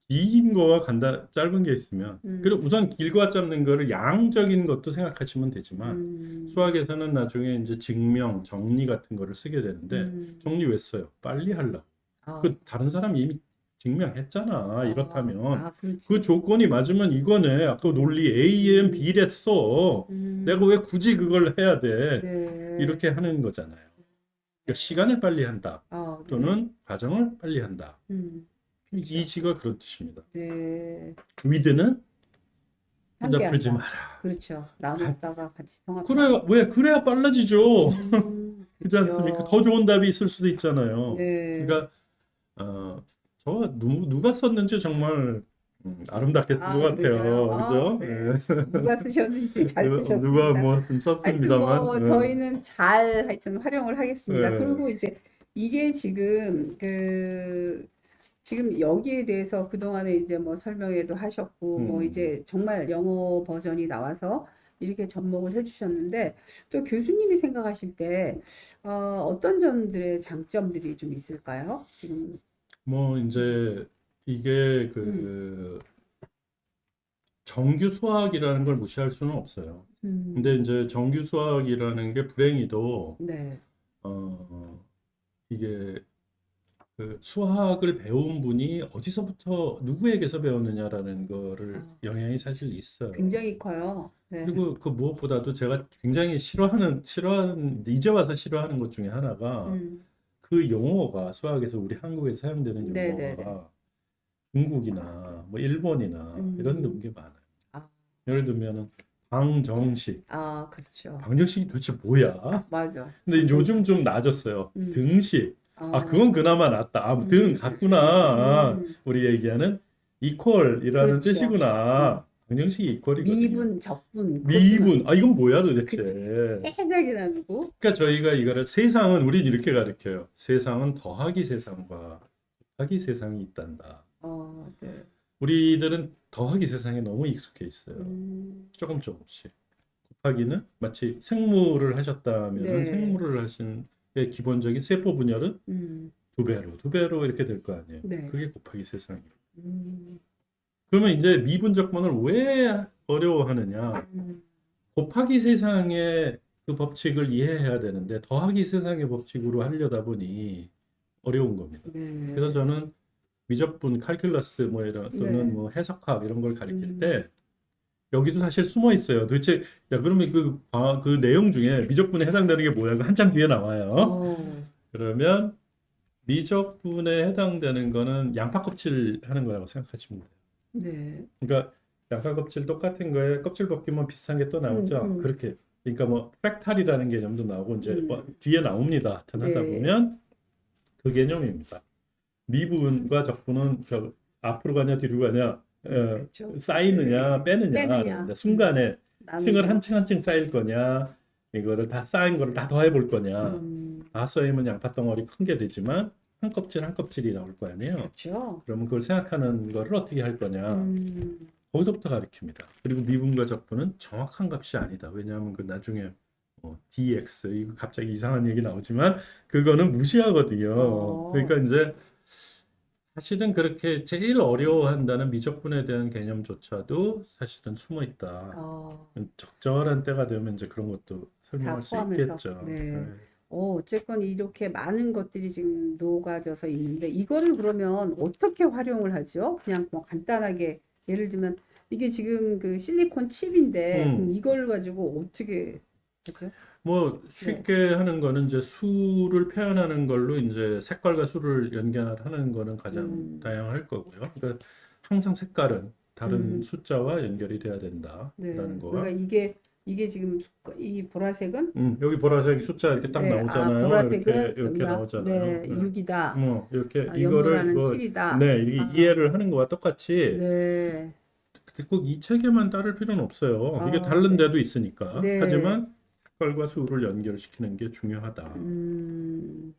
긴 거와 짧은 게 있으면 그리고 음, 우선 길과 짧는 거를 양적인 것도 생각하시면 되지만 음, 수학에서는 나중에 이제 증명, 정리 같은 거를 쓰게 되는데 정리 왜 써요? 빨리 하려고. 아, 그 다른 사람이 이미 증명했잖아. 이렇다면 그렇지. 그 조건이 맞으면 이거네. 아까 논리 A, M, B랬어. 내가 왜 굳이 그걸 해야 돼? 네. 이렇게 하는 거잖아요. 그러니까 시간을 빨리 한다. 네. 또는 과정을 빨리 한다. 그렇죠. 이지가 그런 뜻입니다. 네. 위드는 혼자 함께한다. 풀지 마라. 그렇죠. 나눴다가 같이 통합. 그래야 빨라지죠. 그렇지 그렇죠. 않습니까? 더 좋은 답이 있을 수도 있잖아요. 네. 그러니까 저 누가 썼는지 정말 아름답게 쓴 것 같아요. 그죠? 네. 누가 쓰셨는지 잘 쓰셨습니다. 누가 뭐 하여튼 썼습니다만. 뭐 저희는 잘 하여튼 활용을 하겠습니다. 네. 그리고 이제 이게 지금 지금 여기에 대해서 그동안에 이제 뭐 설명회도 하셨고 뭐 이제 정말 영어 버전이 나와서 이렇게 접목을 해주셨는데 또 교수님이 생각하실 때 어떤 점들의 장점들이 좀 있을까요? 지금 뭐 이제 이게 그 정규 수학이라는 걸 무시할 수는 없어요. 근데 이제 정규 수학이라는 게 불행히도 네. 이게 그 수학을 배운 분이 어디서부터 누구에게서 배웠느냐라는 거를 영향이 사실 있어요. 굉장히 커요. 네. 그리고 그 무엇보다도 제가 굉장히 싫어하는 이제 와서 싫어하는 것 중에 하나가 그 용어가 수학에서 우리 한국에서 사용되는 네네네. 용어가 중국이나 뭐 일본이나 이런 게 많아요. 예를 들면은 방정식. 그렇죠. 방정식이 도대체 뭐야? 맞아. 근데 요즘 좀 나아졌어요. 등식. 그건 그나마 낫다. 등 같구나. 우리 얘기하는 이퀄이라는 그렇죠. 뜻이구나. 방정식이 이퀄이거든요. 미분, 적분. 미분. 이건 뭐야 도대체. 해석이라는 거. 그러니까 저희가 이거를 세상은 우린 이렇게 가르쳐요. 세상은 더하기 세상과 곱하기 세상이 있단다. 네. 우리들은 더하기 세상에 너무 익숙해 있어요. 조금씩. 곱하기는 마치 생물을 하셨다면 네. 생물을 하신 의 기본적인 세포 분열은 두 배로 이렇게 될 거 아니에요. 네. 그게 곱하기 세상이에요. 그러면 이제 미분적분을 왜 어려워하느냐? 곱하기 세상의 그 법칙을 이해해야 되는데 더하기 세상의 법칙으로 하려다 보니 어려운 겁니다. 네. 그래서 저는 미적분, 칼큘러스 뭐 이런 또는 뭐 해석학 이런 걸 가르칠 때 여기도 사실 숨어 있어요. 도대체 그러면 그 내용 중에 미적분에 해당되는 게 뭐야? 한참 뒤에 나와요. 그러면 미적분에 해당되는 거는 양파 껍질 하는 거라고 생각하시면 돼요. 네. 그러니까 양파 껍질 똑같은 거에 껍질 벗기면 비슷한 게 또 나오죠. 그렇게. 그러니까 뭐 프랙탈이라는 개념도 나오고 이제 뒤에 나옵니다. 하여튼 하다 보면 그 개념입니다. 미분과 적분은 앞으로 가냐 뒤로 가냐 그렇죠. 쌓이느냐 빼느냐 그런데 순간에 층을 한 층 한 층 쌓일 거냐 이거를 다 쌓인 거를 다 더해 볼 거냐 다 쌓이면 양파 덩어리 큰 게 되지만 한 껍질 한 껍질이 나올 거 아니에요. 그렇죠. 그러면 그걸 생각하는 거를 어떻게 할 거냐. 음, 거기서부터 가르칩니다. 그리고 미분과 적분은 정확한 값이 아니다. 왜냐하면 그 나중에 dx 이거 갑자기 이상한 얘기 나오지만 그거는 무시하거든요. 어, 그러니까 이제 사실은 그렇게 제일 어려워한다는 미적분에 대한 개념조차도 사실은 숨어 있다. 어, 적절한 때가 되면 이제 그런 것도 다 설명할 수 포함해서. 있겠죠. 네. 네. 어쨌건 이렇게 많은 것들이 지금 녹아져서 있는데, 이거를 그러면 어떻게 활용을 하죠? 그냥 뭐 간단하게, 예를 들면, 이게 지금 그 실리콘 칩인데, 그럼 음, 이걸 가지고 어떻게 하죠? 뭐 네. 쉽게 하는 거는 이제 수를 표현하는 걸로 이제 색깔과 수를 연결하는 거는 가장 음, 다양할 거고요. 그러니까 항상 색깔은 다른 음, 숫자와 연결이 돼야 된다라는 네. 그러니까 거와 이게 지금 이 보라색은, 여기 보라색 숫자 이렇게 딱 네, 아, 나오잖아요. 이렇게 보라색은 이렇게 여기가, 나오잖아요. 네, 네. 6이다. 뭐 이렇게 아, 이거를 연모라는 뭐 7이다. 네, 이게 아, 이해를 하는 거와 똑같이 네. 꼭 이 책에만 따를 필요는 없어요. 이게 아, 다른 네. 데도 있으니까. 네. 하지만 색깔과 수를 연결시키는 게 중요하다. 음,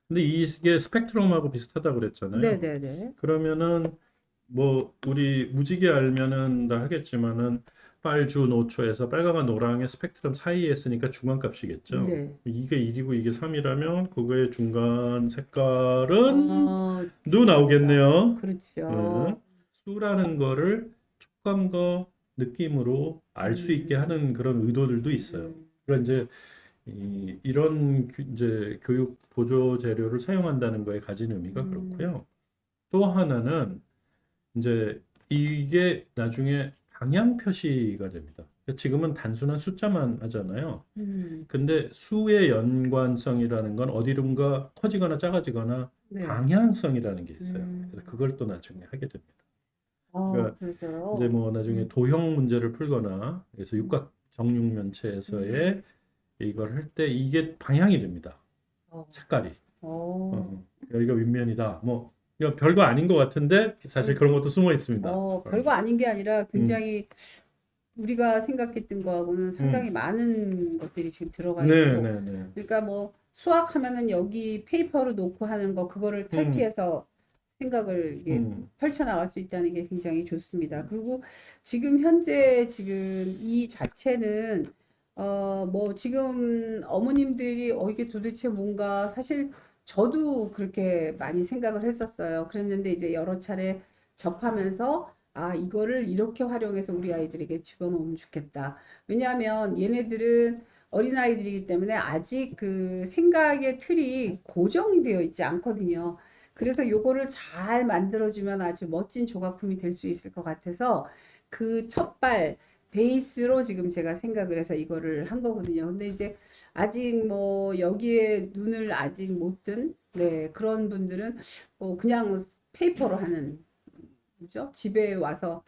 근데 이게 스펙트럼하고 비슷하다 그랬잖아요. 네네네. 그러면은 뭐 우리 무지개 알면은 다 하겠지만은 빨주 노초에서 빨강과 노랑의 스펙트럼 사이에 있으니까 중간값이겠죠. 네. 이게 1이고 이게 3이라면 그거의 중간 색깔은 도 중간값. 나오겠네요. 음, 그렇죠. 수라는 거를 촉감과 느낌으로 알 수 있게 음, 하는 그런 의도들도 있어요. 음, 그러니까 이제 이런 이제 교육 보조 재료를 사용한다는 거에 가진 의미가 음, 그렇고요. 또 하나는 이제 이게 나중에 방향 표시가 됩니다. 그러니까 지금은 단순한 숫자만 하잖아요. 음, 근데 수의 연관성이라는 건 어디론가 커지거나 작아지거나 네. 방향성이라는 게 있어요. 그래서 음, 그걸 또 나중에 하게 됩니다. 그러니까 이제 그래서요. 뭐 나중에 음, 도형 문제를 풀거나 그래서 음, 육각 음, 정육면체에서의 이걸 할 때 이게 방향이 됩니다. 어, 색깔이. 어, 여기가 윗면이다. 뭐 이거 별거 아닌 것 같은데 사실 어, 그런 것도 숨어 있습니다. 별거 아닌 게 아니라 음. 굉장히 우리가 생각했던 거하고는 음. 상당히 많은 것들이 지금 들어가 네, 있고, 네, 네. 그러니까 뭐 수학하면은 여기 페이퍼로 놓고 하는 거 그거를 음. 탈피해서 생각을 이게 음. 펼쳐나갈 수 있다는 게 굉장히 좋습니다. 그리고 지금 현재 지금 이 자체는 뭐 지금 어머님들이 이게 도대체 뭔가 사실 저도 그렇게 많이 생각을 했었어요. 그랬는데 이제 여러 차례 접하면서 이거를 이렇게 활용해서 우리 아이들에게 집어넣으면 좋겠다. 왜냐하면 얘네들은 어린아이들이기 때문에 아직 그 생각의 틀이 고정이 되어 있지 않거든요. 그래서 요거를 잘 만들어주면 아주 멋진 조각품이 될 수 있을 것 같아서 그 첫발 베이스로 지금 제가 생각을 해서 이거를 한 거거든요. 근데 이제 아직 뭐 여기에 눈을 아직 못 든, 네, 그런 분들은 그냥 페이퍼로 하는, 그죠? 집에 와서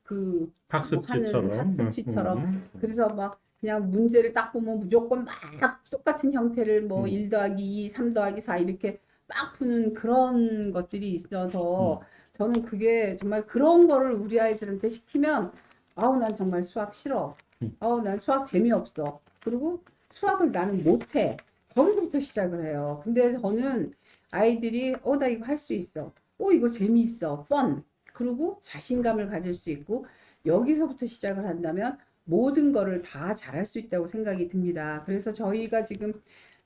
그 뭐 하는 학습지처럼. 학습지처럼 그래서 막 그냥 문제를 딱 보면 무조건 막 똑같은 형태를 뭐 음. 1 더하기 2, 3 더하기 4 이렇게 막 푸는 그런 것들이 있어서 음. 저는 그게 정말 그런 거를 우리 아이들한테 시키면 난 정말 수학 싫어. 음. 난 수학 재미없어. 그리고 수학을 나는 못해. 거기서부터 시작을 해요. 근데 저는 아이들이 나 이거 할 수 있어. 이거 재미있어. 펀. 그리고 자신감을 가질 수 있고 여기서부터 시작을 한다면 모든 거를 다 잘할 수 있다고 생각이 듭니다. 그래서 저희가 지금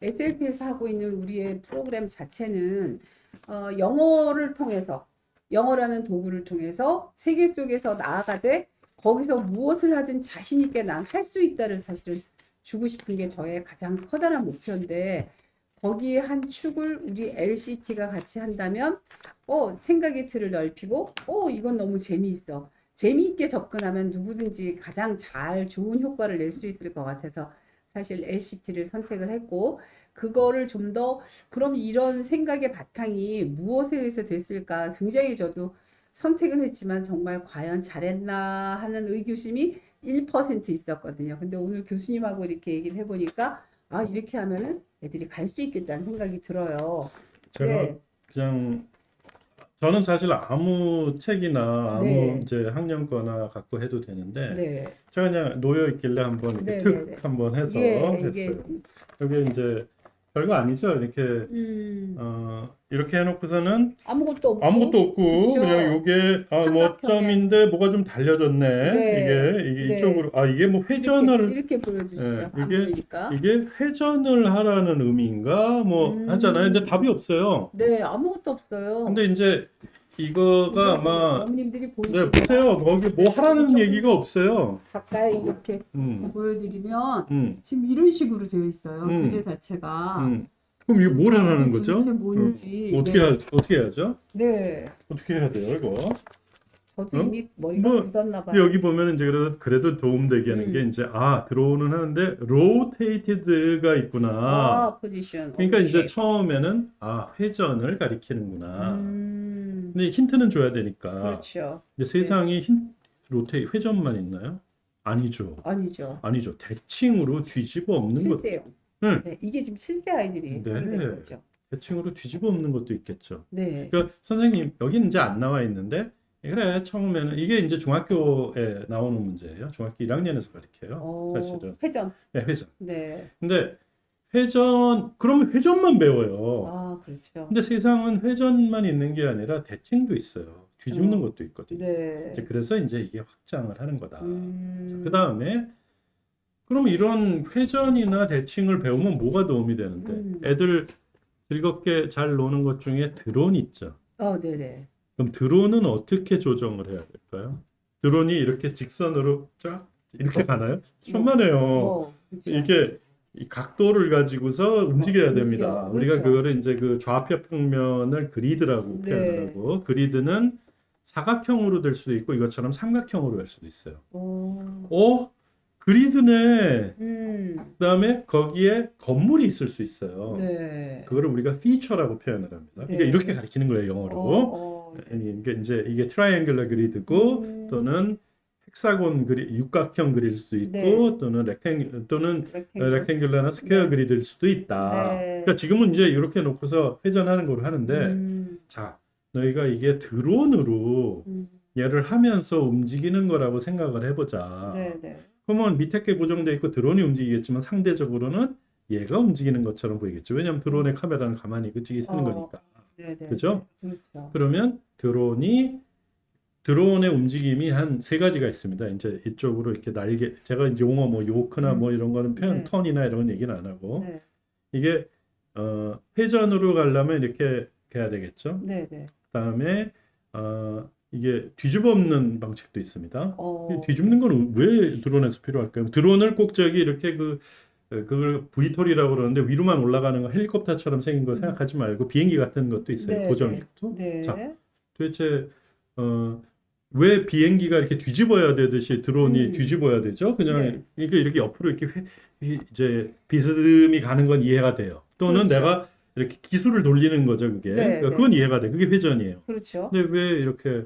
SLP에서 하고 있는 우리의 프로그램 자체는 영어를 통해서 영어라는 도구를 통해서 세계 속에서 나아가되 거기서 무엇을 하든 자신 있게 난 할 수 있다를 사실은 주고 싶은 게 저의 가장 커다란 목표인데 거기에 한 축을 우리 LCT가 같이 한다면 생각의 틀을 넓히고 이건 너무 재미있어. 재미있게 접근하면 누구든지 가장 잘 좋은 효과를 낼 수 있을 것 같아서 사실 LCT를 선택을 했고 그거를 좀 더 그럼 이런 생각의 바탕이 무엇에 의해서 됐을까 굉장히 저도 선택은 했지만 정말 과연 잘했나 하는 의구심이 1% 있었거든요. 근데 오늘 교수님하고 이렇게 얘기를 해보니까 이렇게 하면은 애들이 갈 수 있겠다는 생각이 들어요. 제가 네, 그냥 저는 사실 아무 책이나 아무 네, 이제 학년 거나 갖고 해도 되는데 네, 제가 그냥 놓여 있길래 한번 이렇게 네, 네, 툭 네. 한번 해서 이게 했어요. 여기 이제 별거 아니죠. 이렇게 이렇게 해놓고서는 아무것도 없고. 아무것도 없고 그쵸? 그냥 요게 뭐 삼각형에. 점인데 뭐가 좀 달려졌네. 네. 이게 네. 이쪽으로 이게 뭐 회전을 이렇게 보여주세요. 예, 안 보이니까. 이게 회전을 하라는 의미인가 뭐 하잖아요. 근데 답이 없어요. 네, 아무것도 없어요. 근데 이제 이거가 아마 어머님들이 네, 보이시죠? 보세요. 거기 뭐 하라는 조금 얘기가 없어요. 가까이 이렇게 음, 보여드리면 지금 이런 식으로 되어 있어요. 음. 교재 자체가. 그럼 이거 뭘 하라는 이게 거죠? 도대체 뭔지. 어떻게 네. 어떻게 해야죠? 네. 어떻게 해야 돼요, 이거? 저도 어? 이미 머리가 뭐, 굳었나 봐요. 여기 보면 이제 그래도 도움되게 하는 게 이제 들어오는 하는데 rotated가 있구나. 포지션. 그러니까 이제 처음에는 회전을 가리키는구나. 근데 힌트는 줘야 되니까. 그렇죠. 근데 세상에 회전만 있나요? 아니죠. 아니죠. 아니죠. 대칭으로 뒤집어 엎는 것. 7세요. 응. 네, 이게 지금 7세 아이들이 네. 하게 된 거죠. 대칭으로 뒤집어 엎는 것도 있겠죠. 네. 그러니까 선생님 여기는 이제 안 나와 있는데 그래 처음에는 이게 이제 중학교에 나오는 문제예요. 중학교 1학년에서 가르쳐요. 사실은. 회전. 네, 회전. 네. 근데 그러면 회전만 배워요. 그렇죠. 근데 세상은 회전만 있는 게 아니라 대칭도 있어요. 뒤집는 것도 있거든요. 네. 이제 그래서 이제 이게 확장을 하는 거다. 음. 그 다음에 그럼 이런 회전이나 대칭을 배우면 뭐가 도움이 되는데 애들 즐겁게 잘 노는 것 중에 드론 있죠. 네네. 그럼 드론은 어떻게 조정을 해야 될까요? 드론이 이렇게 직선으로 쫙 이렇게 가나요? 천만에요. 그렇죠. 이게 이 각도를 가지고서 움직여야 됩니다. 움직여요. 우리가 그렇죠. 그거를 이제 그 좌표 평면을 그리드라고 네. 표현을 하고 그리드는 사각형으로 될 수도 있고 이것처럼 삼각형으로 될 수도 있어요. 그리드네. 그다음에 거기에 건물이 있을 수 있어요. 네. 그거를 우리가 feature라고 표현을 합니다. 그러니까 네. 이렇게 가리키는 거예요, 영어로. 이게 트라이앵글러 그리드고 또는 헥사곤 육각형 그릴 수 있고 네. 또는 렉탱귤러나 스퀘어 그리드일 수도 있다. 네. 그러니까 지금은 이제 이렇게 놓고서 회전하는 걸 하는데 자, 너희가 이게 드론으로 얘를 하면서 움직이는 거라고 생각을 해보자. 네네. 그러면 밑에 게 고정돼 있고 드론이 움직이겠지만 상대적으로는 얘가 움직이는 것처럼 보이겠죠. 왜냐하면 드론의 카메라는 가만히 그쪽에 서는 거니까. 네네. 그죠? 그렇죠. 그러면 드론의 움직임이 한 세 가지가 있습니다. 이제 이쪽으로 이렇게 날개, 제가 이제 용어 뭐 요크나 뭐 이런 거는 표현, 네. 턴이나 이런 건 얘기는 안 하고 네. 이게 회전으로 가려면 이렇게 해야 되겠죠. 네네. 그다음에 이게 뒤집어 엎는 방식도 있습니다. 어. 이 뒤집는 건 왜 드론에서 필요할까요? 드론을 꼭 저기 이렇게 그걸 V톨이라고 그러는데 위로만 올라가는 거 헬리콥터처럼 생긴 거 생각하지 말고 비행기 같은 것도 있어요. 네, 고정식도. 네. 자, 도대체 왜 비행기가 이렇게 뒤집어야 되듯이 드론이 뒤집어야 되죠? 그냥 네. 이렇게 옆으로 이렇게 이제 비스듬히 가는 건 이해가 돼요. 또는 그렇죠. 내가 이렇게 기술을 돌리는 거죠, 그게. 네, 그러니까 그건 이해가 돼. 그게 회전이에요. 그렇죠. 근데 왜 이렇게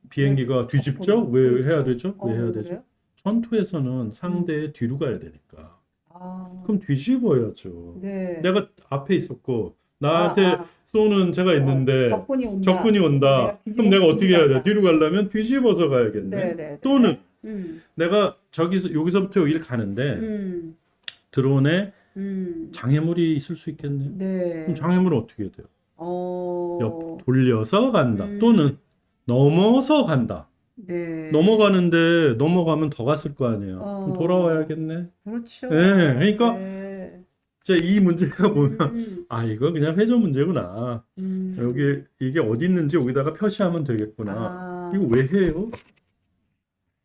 비행기가 뒤집죠? 그렇죠. 왜 해야 되죠? 왜 해야 되죠? 그래요? 전투에서는 상대의 뒤로 가야 되니까. 아. 그럼 뒤집어야죠. 네. 내가 앞에 있었고 나한테 쏘는 제가 있는데 적군이 온다. 적군이 온다. 그럼 내가 어떻게 해야 돼? 뒤로 가려면 뒤집어서 가야겠네. 네. 또는 내가 여기서부터 여기를 가는데 드론에 장애물이 있을 수 있겠네요. 네. 그럼 장애물은 어떻게 해야 돼요? 돌려서 간다. 또는 넘어서 간다. 네. 넘어가면 더 갔을 거 아니에요. 그럼 돌아와야겠네. 그렇죠. 네, 그러니까 네. 이 문제가 보면 이거 그냥 회전 문제구나. 여기 이게 어디 있는지 여기다가 표시하면 되겠구나. 이거 왜 해요?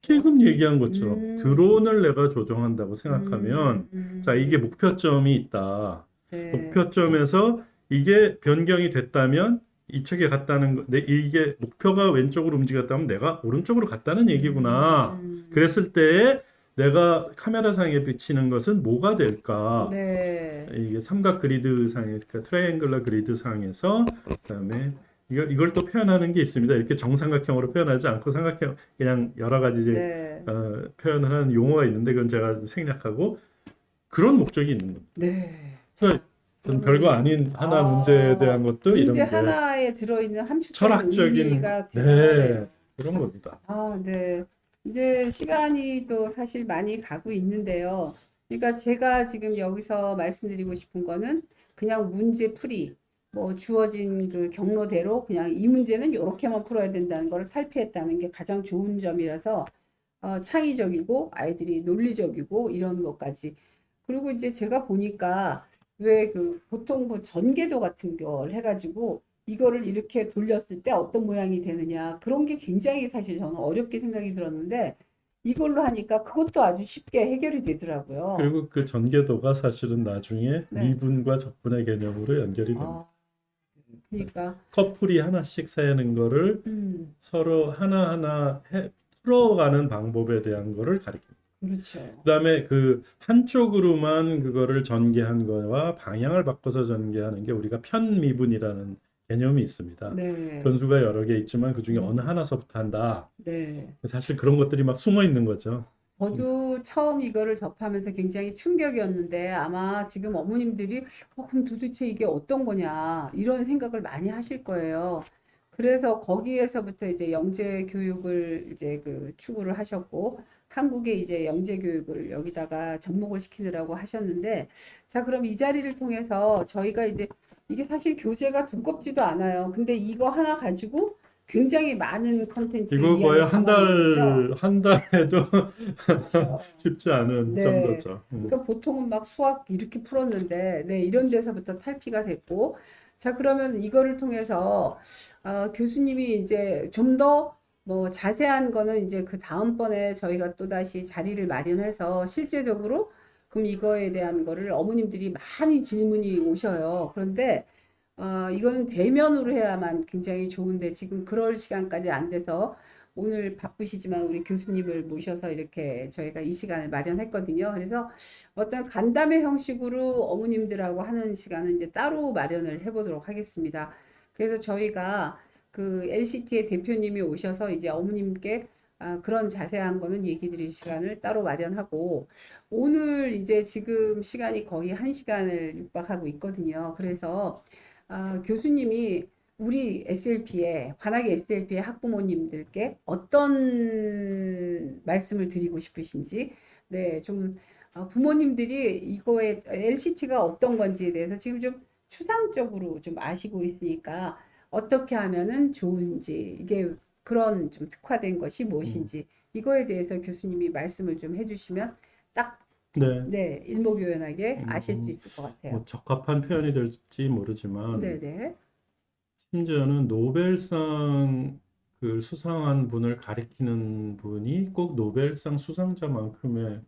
지금 얘기한 것처럼 드론을 내가 조정한다고 생각하면 자, 이게 목표점이 있다. 네. 목표점에서 이게 변경이 됐다면 이쪽에 갔다는 거, 이게 목표가 왼쪽으로 움직였다면 내가 오른쪽으로 갔다는 얘기구나. 그랬을 때 내가 카메라상에 비치는 것은 뭐가 될까? 네. 이게 삼각 그리드 상에, 그러니까 트라이앵글러 그리드 상에서 그다음에 이걸 또 표현하는 게 있습니다. 이렇게 정삼각형으로 표현하지 않고 삼각형 그냥 여러 가지 이제 표현을 하는 용어가 있는데 그건 제가 생략하고 그런 목적이 있는 겁니다. 네. 그래서 전 별거 아닌 하나 문제에 대한 것도 이런 문제 게 하나에 들어있는 함축적인 철학적인 의미가 대단하네요. 그런 겁니다. 네. 이제 시간이 또 사실 많이 가고 있는데요. 그러니까 제가 지금 여기서 말씀드리고 싶은 거는 그냥 문제 풀이, 뭐 주어진 그 경로대로 그냥 이 문제는 이렇게만 풀어야 된다는 걸 탈피했다는 게 가장 좋은 점이라서 창의적이고 아이들이 논리적이고 이런 것까지. 그리고 이제 제가 보니까 왜 그 보통 뭐 전개도 같은 걸 해가지고 이거를 이렇게 돌렸을 때 어떤 모양이 되느냐 그런 게 굉장히 사실 저는 어렵게 생각이 들었는데 이걸로 하니까 그것도 아주 쉽게 해결이 되더라고요. 그리고 그 전개도가 사실은 나중에 네. 미분과 적분의 개념으로 연결이 됩니다. 아, 그러니까 커플이 하나씩 세는 거를 음, 서로 하나하나 풀어가는 방법에 대한 거를 가리킵니다. 그렇죠. 그다음에 그 한쪽으로만 그거를 전개한 거와 방향을 바꿔서 전개하는 게 우리가 편미분이라는 개념이 있습니다. 네. 변수가 여러 개 있지만 그 중에 어느 음, 하나서부터 한다. 네. 사실 그런 것들이 막 숨어 있는 거죠. 음. 저도 처음 이거를 접하면서 굉장히 충격이었는데 아마 지금 어머님들이 그럼 도대체 이게 어떤 거냐 이런 생각을 많이 하실 거예요. 그래서 거기에서부터 이제 영재 교육을 이제 그 추구를 하셨고 한국에 이제 영재 교육을 여기다가 접목을 시키느라고 하셨는데 자 그럼 이 자리를 통해서 저희가 이제 이게 사실 교재가 두껍지도 않아요. 근데 이거 하나 가지고 굉장히 많은 컨텐츠를 이거 이 거의 안에 담아 놓은 거죠. 한 달에도 그렇죠. 쉽지 않은 네. 정도죠. 그러니까 보통은 막 수학 이렇게 풀었는데, 네, 이런 데서부터 탈피가 됐고, 자, 그러면 이거를 통해서, 교수님이 이제 좀 더 뭐 자세한 거는 이제 그 다음번에 저희가 또 다시 자리를 마련해서 실제적으로 그럼 이거에 대한 거를 어머님들이 많이 질문이 오셔요. 그런데, 이거는 대면으로 해야만 굉장히 좋은데 지금 그럴 시간까지 안 돼서 오늘 바쁘시지만 우리 교수님을 모셔서 이렇게 저희가 이 시간을 마련했거든요. 그래서 어떤 간담회 형식으로 어머님들하고 하는 시간은 이제 따로 마련을 해보도록 하겠습니다. 그래서 저희가 그 LCT의 대표님이 오셔서 이제 어머님께 그런 자세한 거는 얘기 드릴 시간을 따로 마련하고 오늘 이제 지금 시간이 거의 한 시간을 육박하고 있거든요. 그래서 교수님이 우리 SLP에, 관악의 SLP의 학부모님들께 어떤 말씀을 드리고 싶으신지, 네, 좀, 부모님들이 이거에 LCT가 어떤 건지에 대해서 지금 좀 추상적으로 좀 아시고 있으니까 어떻게 하면은 좋은지, 이게 그런 좀 특화된 것이 음. 무엇인지, 이거에 대해서 교수님이 말씀을 좀 해주시면 딱, 네. 네, 일목요연하게 아실 수 음, 있을 것 같아요. 뭐 적합한 표현이 될지 모르지만 네네. 심지어는 노벨상 그 수상한 분을 가리키는 분이 꼭 노벨상 수상자만큼의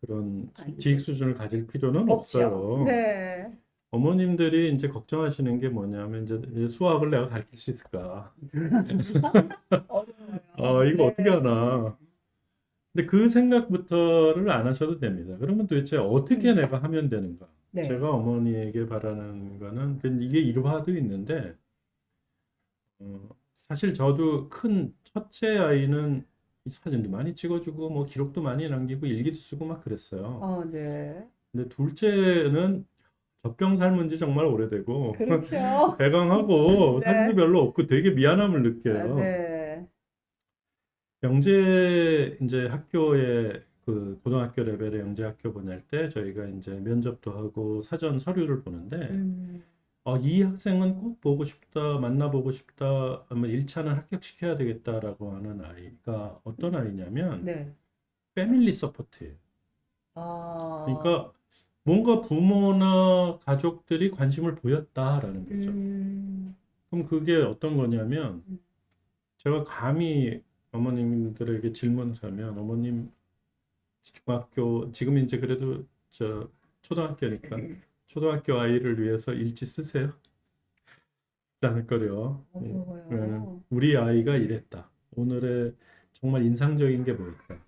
그런 지식 아니죠. 수준을 가질 필요는 없죠. 없어요. 네. 어머님들이 이제 걱정하시는 게 뭐냐면 이제 수학을 내가 가르칠 수 있을까? 어려워요. 이거 어떻게 네. 하나? 근데 그 생각부터를 안 하셔도 됩니다. 그러면 도대체 어떻게 음, 내가 하면 되는가? 네. 제가 어머니에게 바라는 거는 이게 일화도 있는데 사실 저도 큰 첫째 아이는 이 사진도 많이 찍어주고 뭐 기록도 많이 남기고 일기도 쓰고 막 그랬어요. 네. 근데 둘째는 젖병 삶은 지 정말 오래되고 그렇죠. 배강하고 사진도 네. 별로 없고 되게 미안함을 느껴요. 네. 영재 이제 학교에 그 고등학교 레벨의 영재 학교 보낼 때 저희가 이제 면접도 하고 사전 서류를 보는데 음, 이 학생은 꼭 보고 싶다, 만나보고 싶다 하면 1차는 합격시켜야 되겠다라고 하는 아이가 어떤 아이냐면 네. 패밀리 서포트예요. 아, 그러니까 뭔가 부모나 가족들이 관심을 보였다라는 거죠. 음, 그럼 그게 어떤 거냐면 음, 제가 감히 어머님들에게 질문을 하면 어머님 중학교 지금 이제 그래도 저 초등학교니까 초등학교 아이를 위해서 일지 쓰세요. 않을 거려. 어려워요. 우리 아이가 이랬다. 오늘의 정말 인상적인 게 뭐였다.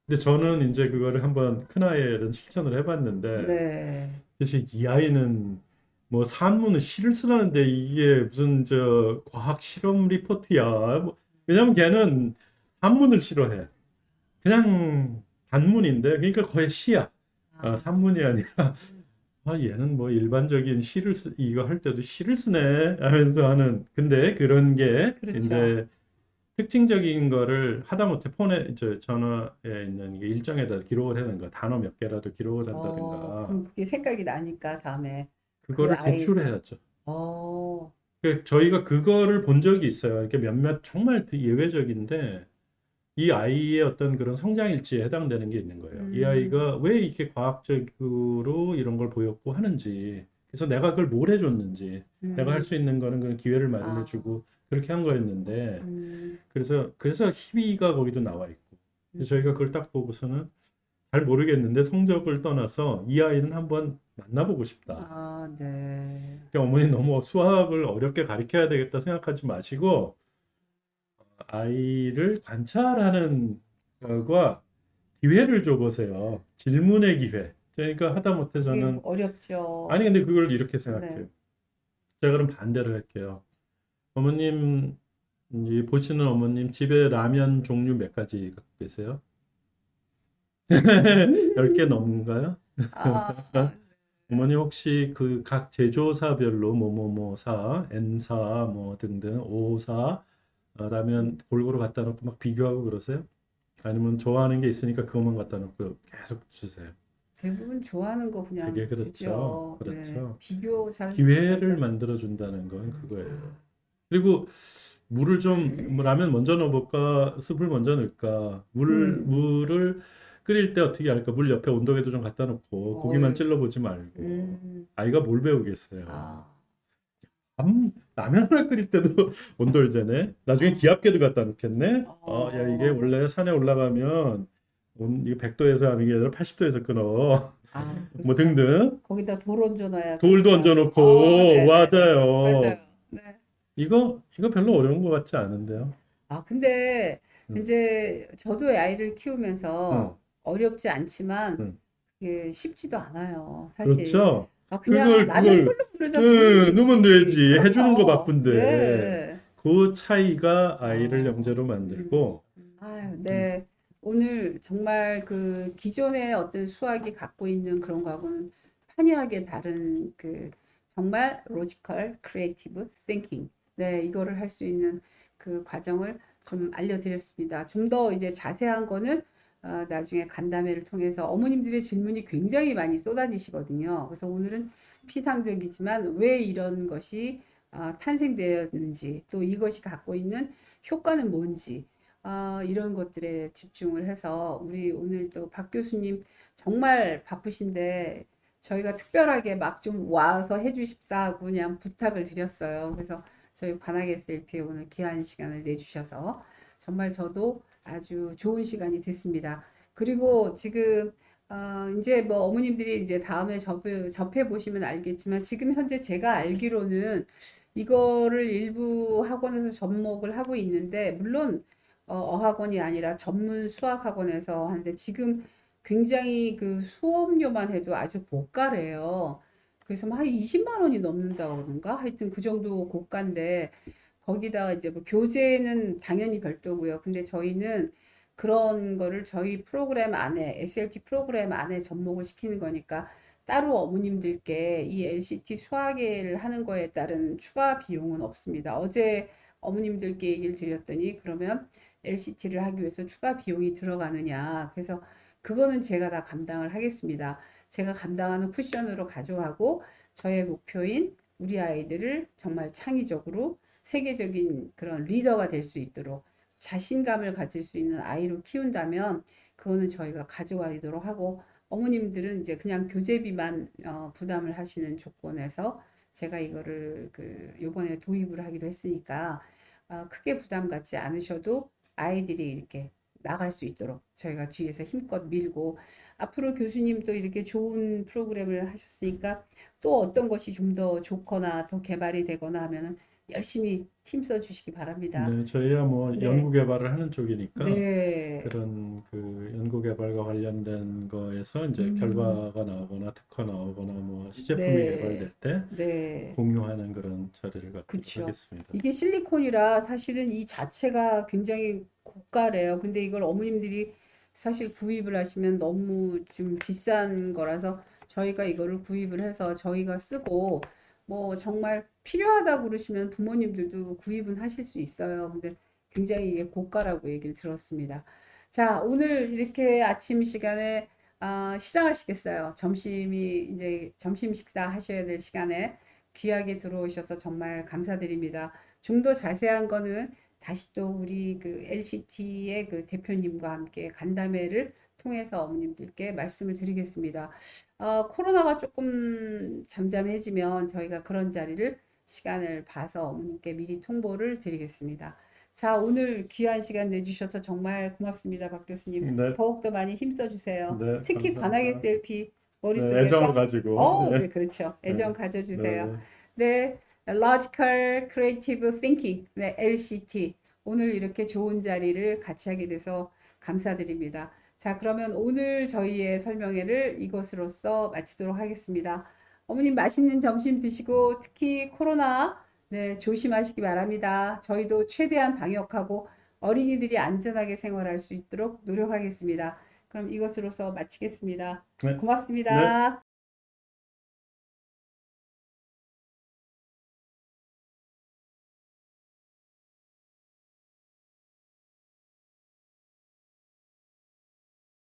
근데 저는 이제 그거를 한번 큰아이는 실천을 해봤는데, 네. 사실 이 아이는 뭐 산문은 시를 쓰라는데 이게 무슨 저 과학 실험 리포트야. 왜냐면 걔는 산문을 싫어해. 그냥 단문인데, 그러니까 거의 시야. 아, 산문이 아니라. 얘는 뭐 일반적인 이거 할 때도 시를 쓰네 하면서 하는 근데 그런 게 그렇죠. 이제 특징적인 거를 하다못해 폰에 전화에 있는 이게 일정에다 기록을 해놓은 거 단어 몇 개라도 기록을 한다든가 그럼 그게 생각이 나니까 다음에 그 그거를 아이가, 제출해야죠. 어, 저희가 그거를 본 적이 있어요. 이렇게 몇몇 정말 예외적인데 이 아이의 어떤 그런 성장 일지에 해당되는 게 있는 거예요. 이 음, 아이가 왜 이렇게 과학적으로 이런 걸 보였고 하는지, 그래서 내가 그걸 뭘 해줬는지, 내가 할 수 음, 있는 거는 그런 기회를 아, 마련해주고 그렇게 한 거였는데, 음, 그래서 희비가 거기도 나와 있고, 그래서 저희가 음, 그걸 딱 보고서는 잘 모르겠는데 성적을 떠나서 이 아이는 한번 만나보고 싶다. 아, 네. 그러니까 어머니 너무 수학을 어렵게 가르쳐야 되겠다 생각하지 마시고 아이를 관찰하는 것과 기회를 줘보세요. 질문의 기회. 그러니까 하다못해 그게 저는 아니 어렵죠. 근데 그걸 이렇게 네. 생각해요. 제가 그럼 반대로 할게요. 어머님 이제 보시는 어머님 집에 라면 종류 몇 가지 갖고 계세요? 10개 넘는가요? 아, 어머니 혹시 그 각 제조사별로 뭐뭐뭐사, N사 뭐 등등 O사 라면 골고루 갖다 놓고 막 비교하고 그러세요? 아니면 좋아하는 게 있으니까 그것만 갖다 놓고 계속 주세요. 대부분 좋아하는 거 그게 그냥 그렇죠. 주죠. 네. 그렇죠. 비교 잘 기회를 못하죠. 만들어 준다는 건 그거예요. 아, 그리고 물을 좀 뭐 라면 먼저 넣어볼까? 숲을 먼저 넣을까? 음, 물을 끓일 때 어떻게 할까? 물 옆에 온도계도 좀 갖다 놓고 고기만 어이, 찔러보지 말고 음, 아이가 뭘 배우겠어요. 아, 라면 하나 끓일 때도 온돌 되네. 나중에 아, 기압계도 갖다 놓겠네. 야, 이게 어, 원래 산에 올라가면 이게 100도에서 하는 게 아니라 80도에서 끊어. 뭐 그렇죠. 등등. 거기다 돌 얹어 돌도 놔야겠다. 얹어놓고, 네네네. 맞아요. 맞아요. 네. 이거 별로 어려운 것 같지 않은데요. 근데 음, 이제 저도 아이를 음, 키우면서 어렵지 않지만 음. 그게 쉽지도 않아요. 사실. 그렇죠. 그냥 라면 끓는 물에다 넣으면 넣으면 되지. 되지. 해주는 거 그럼요. 바쁜데. 네. 그 차이가 아이를 어, 영재로 음. 만들고, 아유, 음, 네. 오늘 정말 그 기존의 어떤 수학이 갖고 있는 그런 거하고는 판이하게 다른 그 정말 로지컬 크리에이티브 띵킹. 네, 이거를 할 수 있는 그 과정을 좀 알려드렸습니다. 좀 더 이제 자세한 거는 나중에 간담회를 통해서 어머님들의 질문이 굉장히 많이 쏟아지시거든요. 그래서 오늘은 피상적이지만 왜 이런 것이 탄생되었는지 또 이것이 갖고 있는 효과는 뭔지 이런 것들에 집중을 해서 우리 오늘 또 박 교수님 정말 바쁘신데 저희가 특별하게 막 좀 와서 해주십사 하고 그냥 부탁을 드렸어요. 그래서 저희 관악 SLP에 오늘 귀한 시간을 내주셔서 정말 저도 아주 좋은 시간이 됐습니다. 그리고 지금 이제 뭐 어머님들이 이제 다음에 접해 보시면 알겠지만 지금 현재 제가 알기로는 이거를 일부 학원에서 접목을 하고 있는데 물론 어학원이 아니라 전문 수학 학원에서 하는데 지금 굉장히 그 수업료만 해도 아주 고가래요. 그래서 뭐 한 20만 원이 넘는다고 그러는가? 하여튼 그 정도 고가인데 거기다가 이제 뭐 교재는 당연히 별도고요. 근데 저희는 그런 거를 저희 프로그램 안에 SLP 프로그램 안에 접목을 시키는 거니까 따로 어머님들께 이 LCT 수학을 하는 거에 따른 추가 비용은 없습니다. 어제 어머님들께 얘기를 드렸더니 그러면 LCT를 하기 위해서 추가 비용이 들어가느냐. 그래서 그거는 제가 다 감당을 하겠습니다. 제가 감당하는 쿠션으로 가져가고 저의 목표인 우리 아이들을 정말 창의적으로 세계적인 그런 리더가 될 수 있도록 자신감을 가질 수 있는 아이로 키운다면 그거는 저희가 가져가도록 하고 어머님들은 이제 그냥 교재비만 부담을 하시는 조건에서 제가 이거를 그 요번에 도입을 하기로 했으니까 크게 부담 갖지 않으셔도 아이들이 이렇게 나갈 수 있도록 저희가 뒤에서 힘껏 밀고 앞으로 교수님도 이렇게 좋은 프로그램을 하셨으니까 또 어떤 것이 좀 더 좋거나 더 개발이 되거나 하면은 열심히 힘써 주시기 바랍니다. 네, 저희야 뭐 연구 네, 개발을 하는 쪽이니까 네, 그런 그 연구 개발과 관련된 거에서 이제 음, 결과가 나오거나 특허 나오거나 뭐 시제품이 개발될 네, 때 네. 공유하는 그런 자리를 갖도록 그쵸. 하겠습니다. 이게 실리콘이라 사실은 이 자체가 굉장히 고가래요. 근데 이걸 어머님들이 사실 구입을 하시면 너무 좀 비싼 거라서 저희가 이거를 구입을 해서 저희가 쓰고 뭐 정말 필요하다고 그러시면 부모님들도 구입은 하실 수 있어요. 근데 굉장히 이게 고가라고 얘기를 들었습니다. 자, 오늘 이렇게 아침 시간에 시장하시겠어요? 점심이 이제 점심 식사 하셔야 될 시간에 귀하게 들어오셔서 정말 감사드립니다. 좀 더 자세한 거는 다시 또 우리 그 LCT의 그 대표님과 함께 간담회를 통해서 어머님들께 말씀을 드리겠습니다. 코로나가 조금 잠잠해지면 저희가 그런 자리를 시간을 봐서 어머님께 미리 통보를 드리겠습니다. 자, 오늘 귀한 시간 내주셔서 정말 고맙습니다, 박 교수님. 네, 더욱더 많이 힘써주세요. 네, 특히 관악의 감사합니다. 셀피 네, 머릿속에 애정을 꽉, 가지고. 네, 네, 그렇죠. 네, 애정 네, 가져주세요. 네, 네, Logical Creative Thinking, 네, LCT. 오늘 이렇게 좋은 자리를 같이 하게 돼서 감사드립니다. 자, 그러면 오늘 저희의 설명회를 이것으로써 마치도록 하겠습니다. 어머님 맛있는 점심 드시고 특히 코로나 네, 조심하시기 바랍니다. 저희도 최대한 방역하고 어린이들이 안전하게 생활할 수 있도록 노력하겠습니다. 그럼 이것으로써 마치겠습니다. 네, 네. 고맙습니다.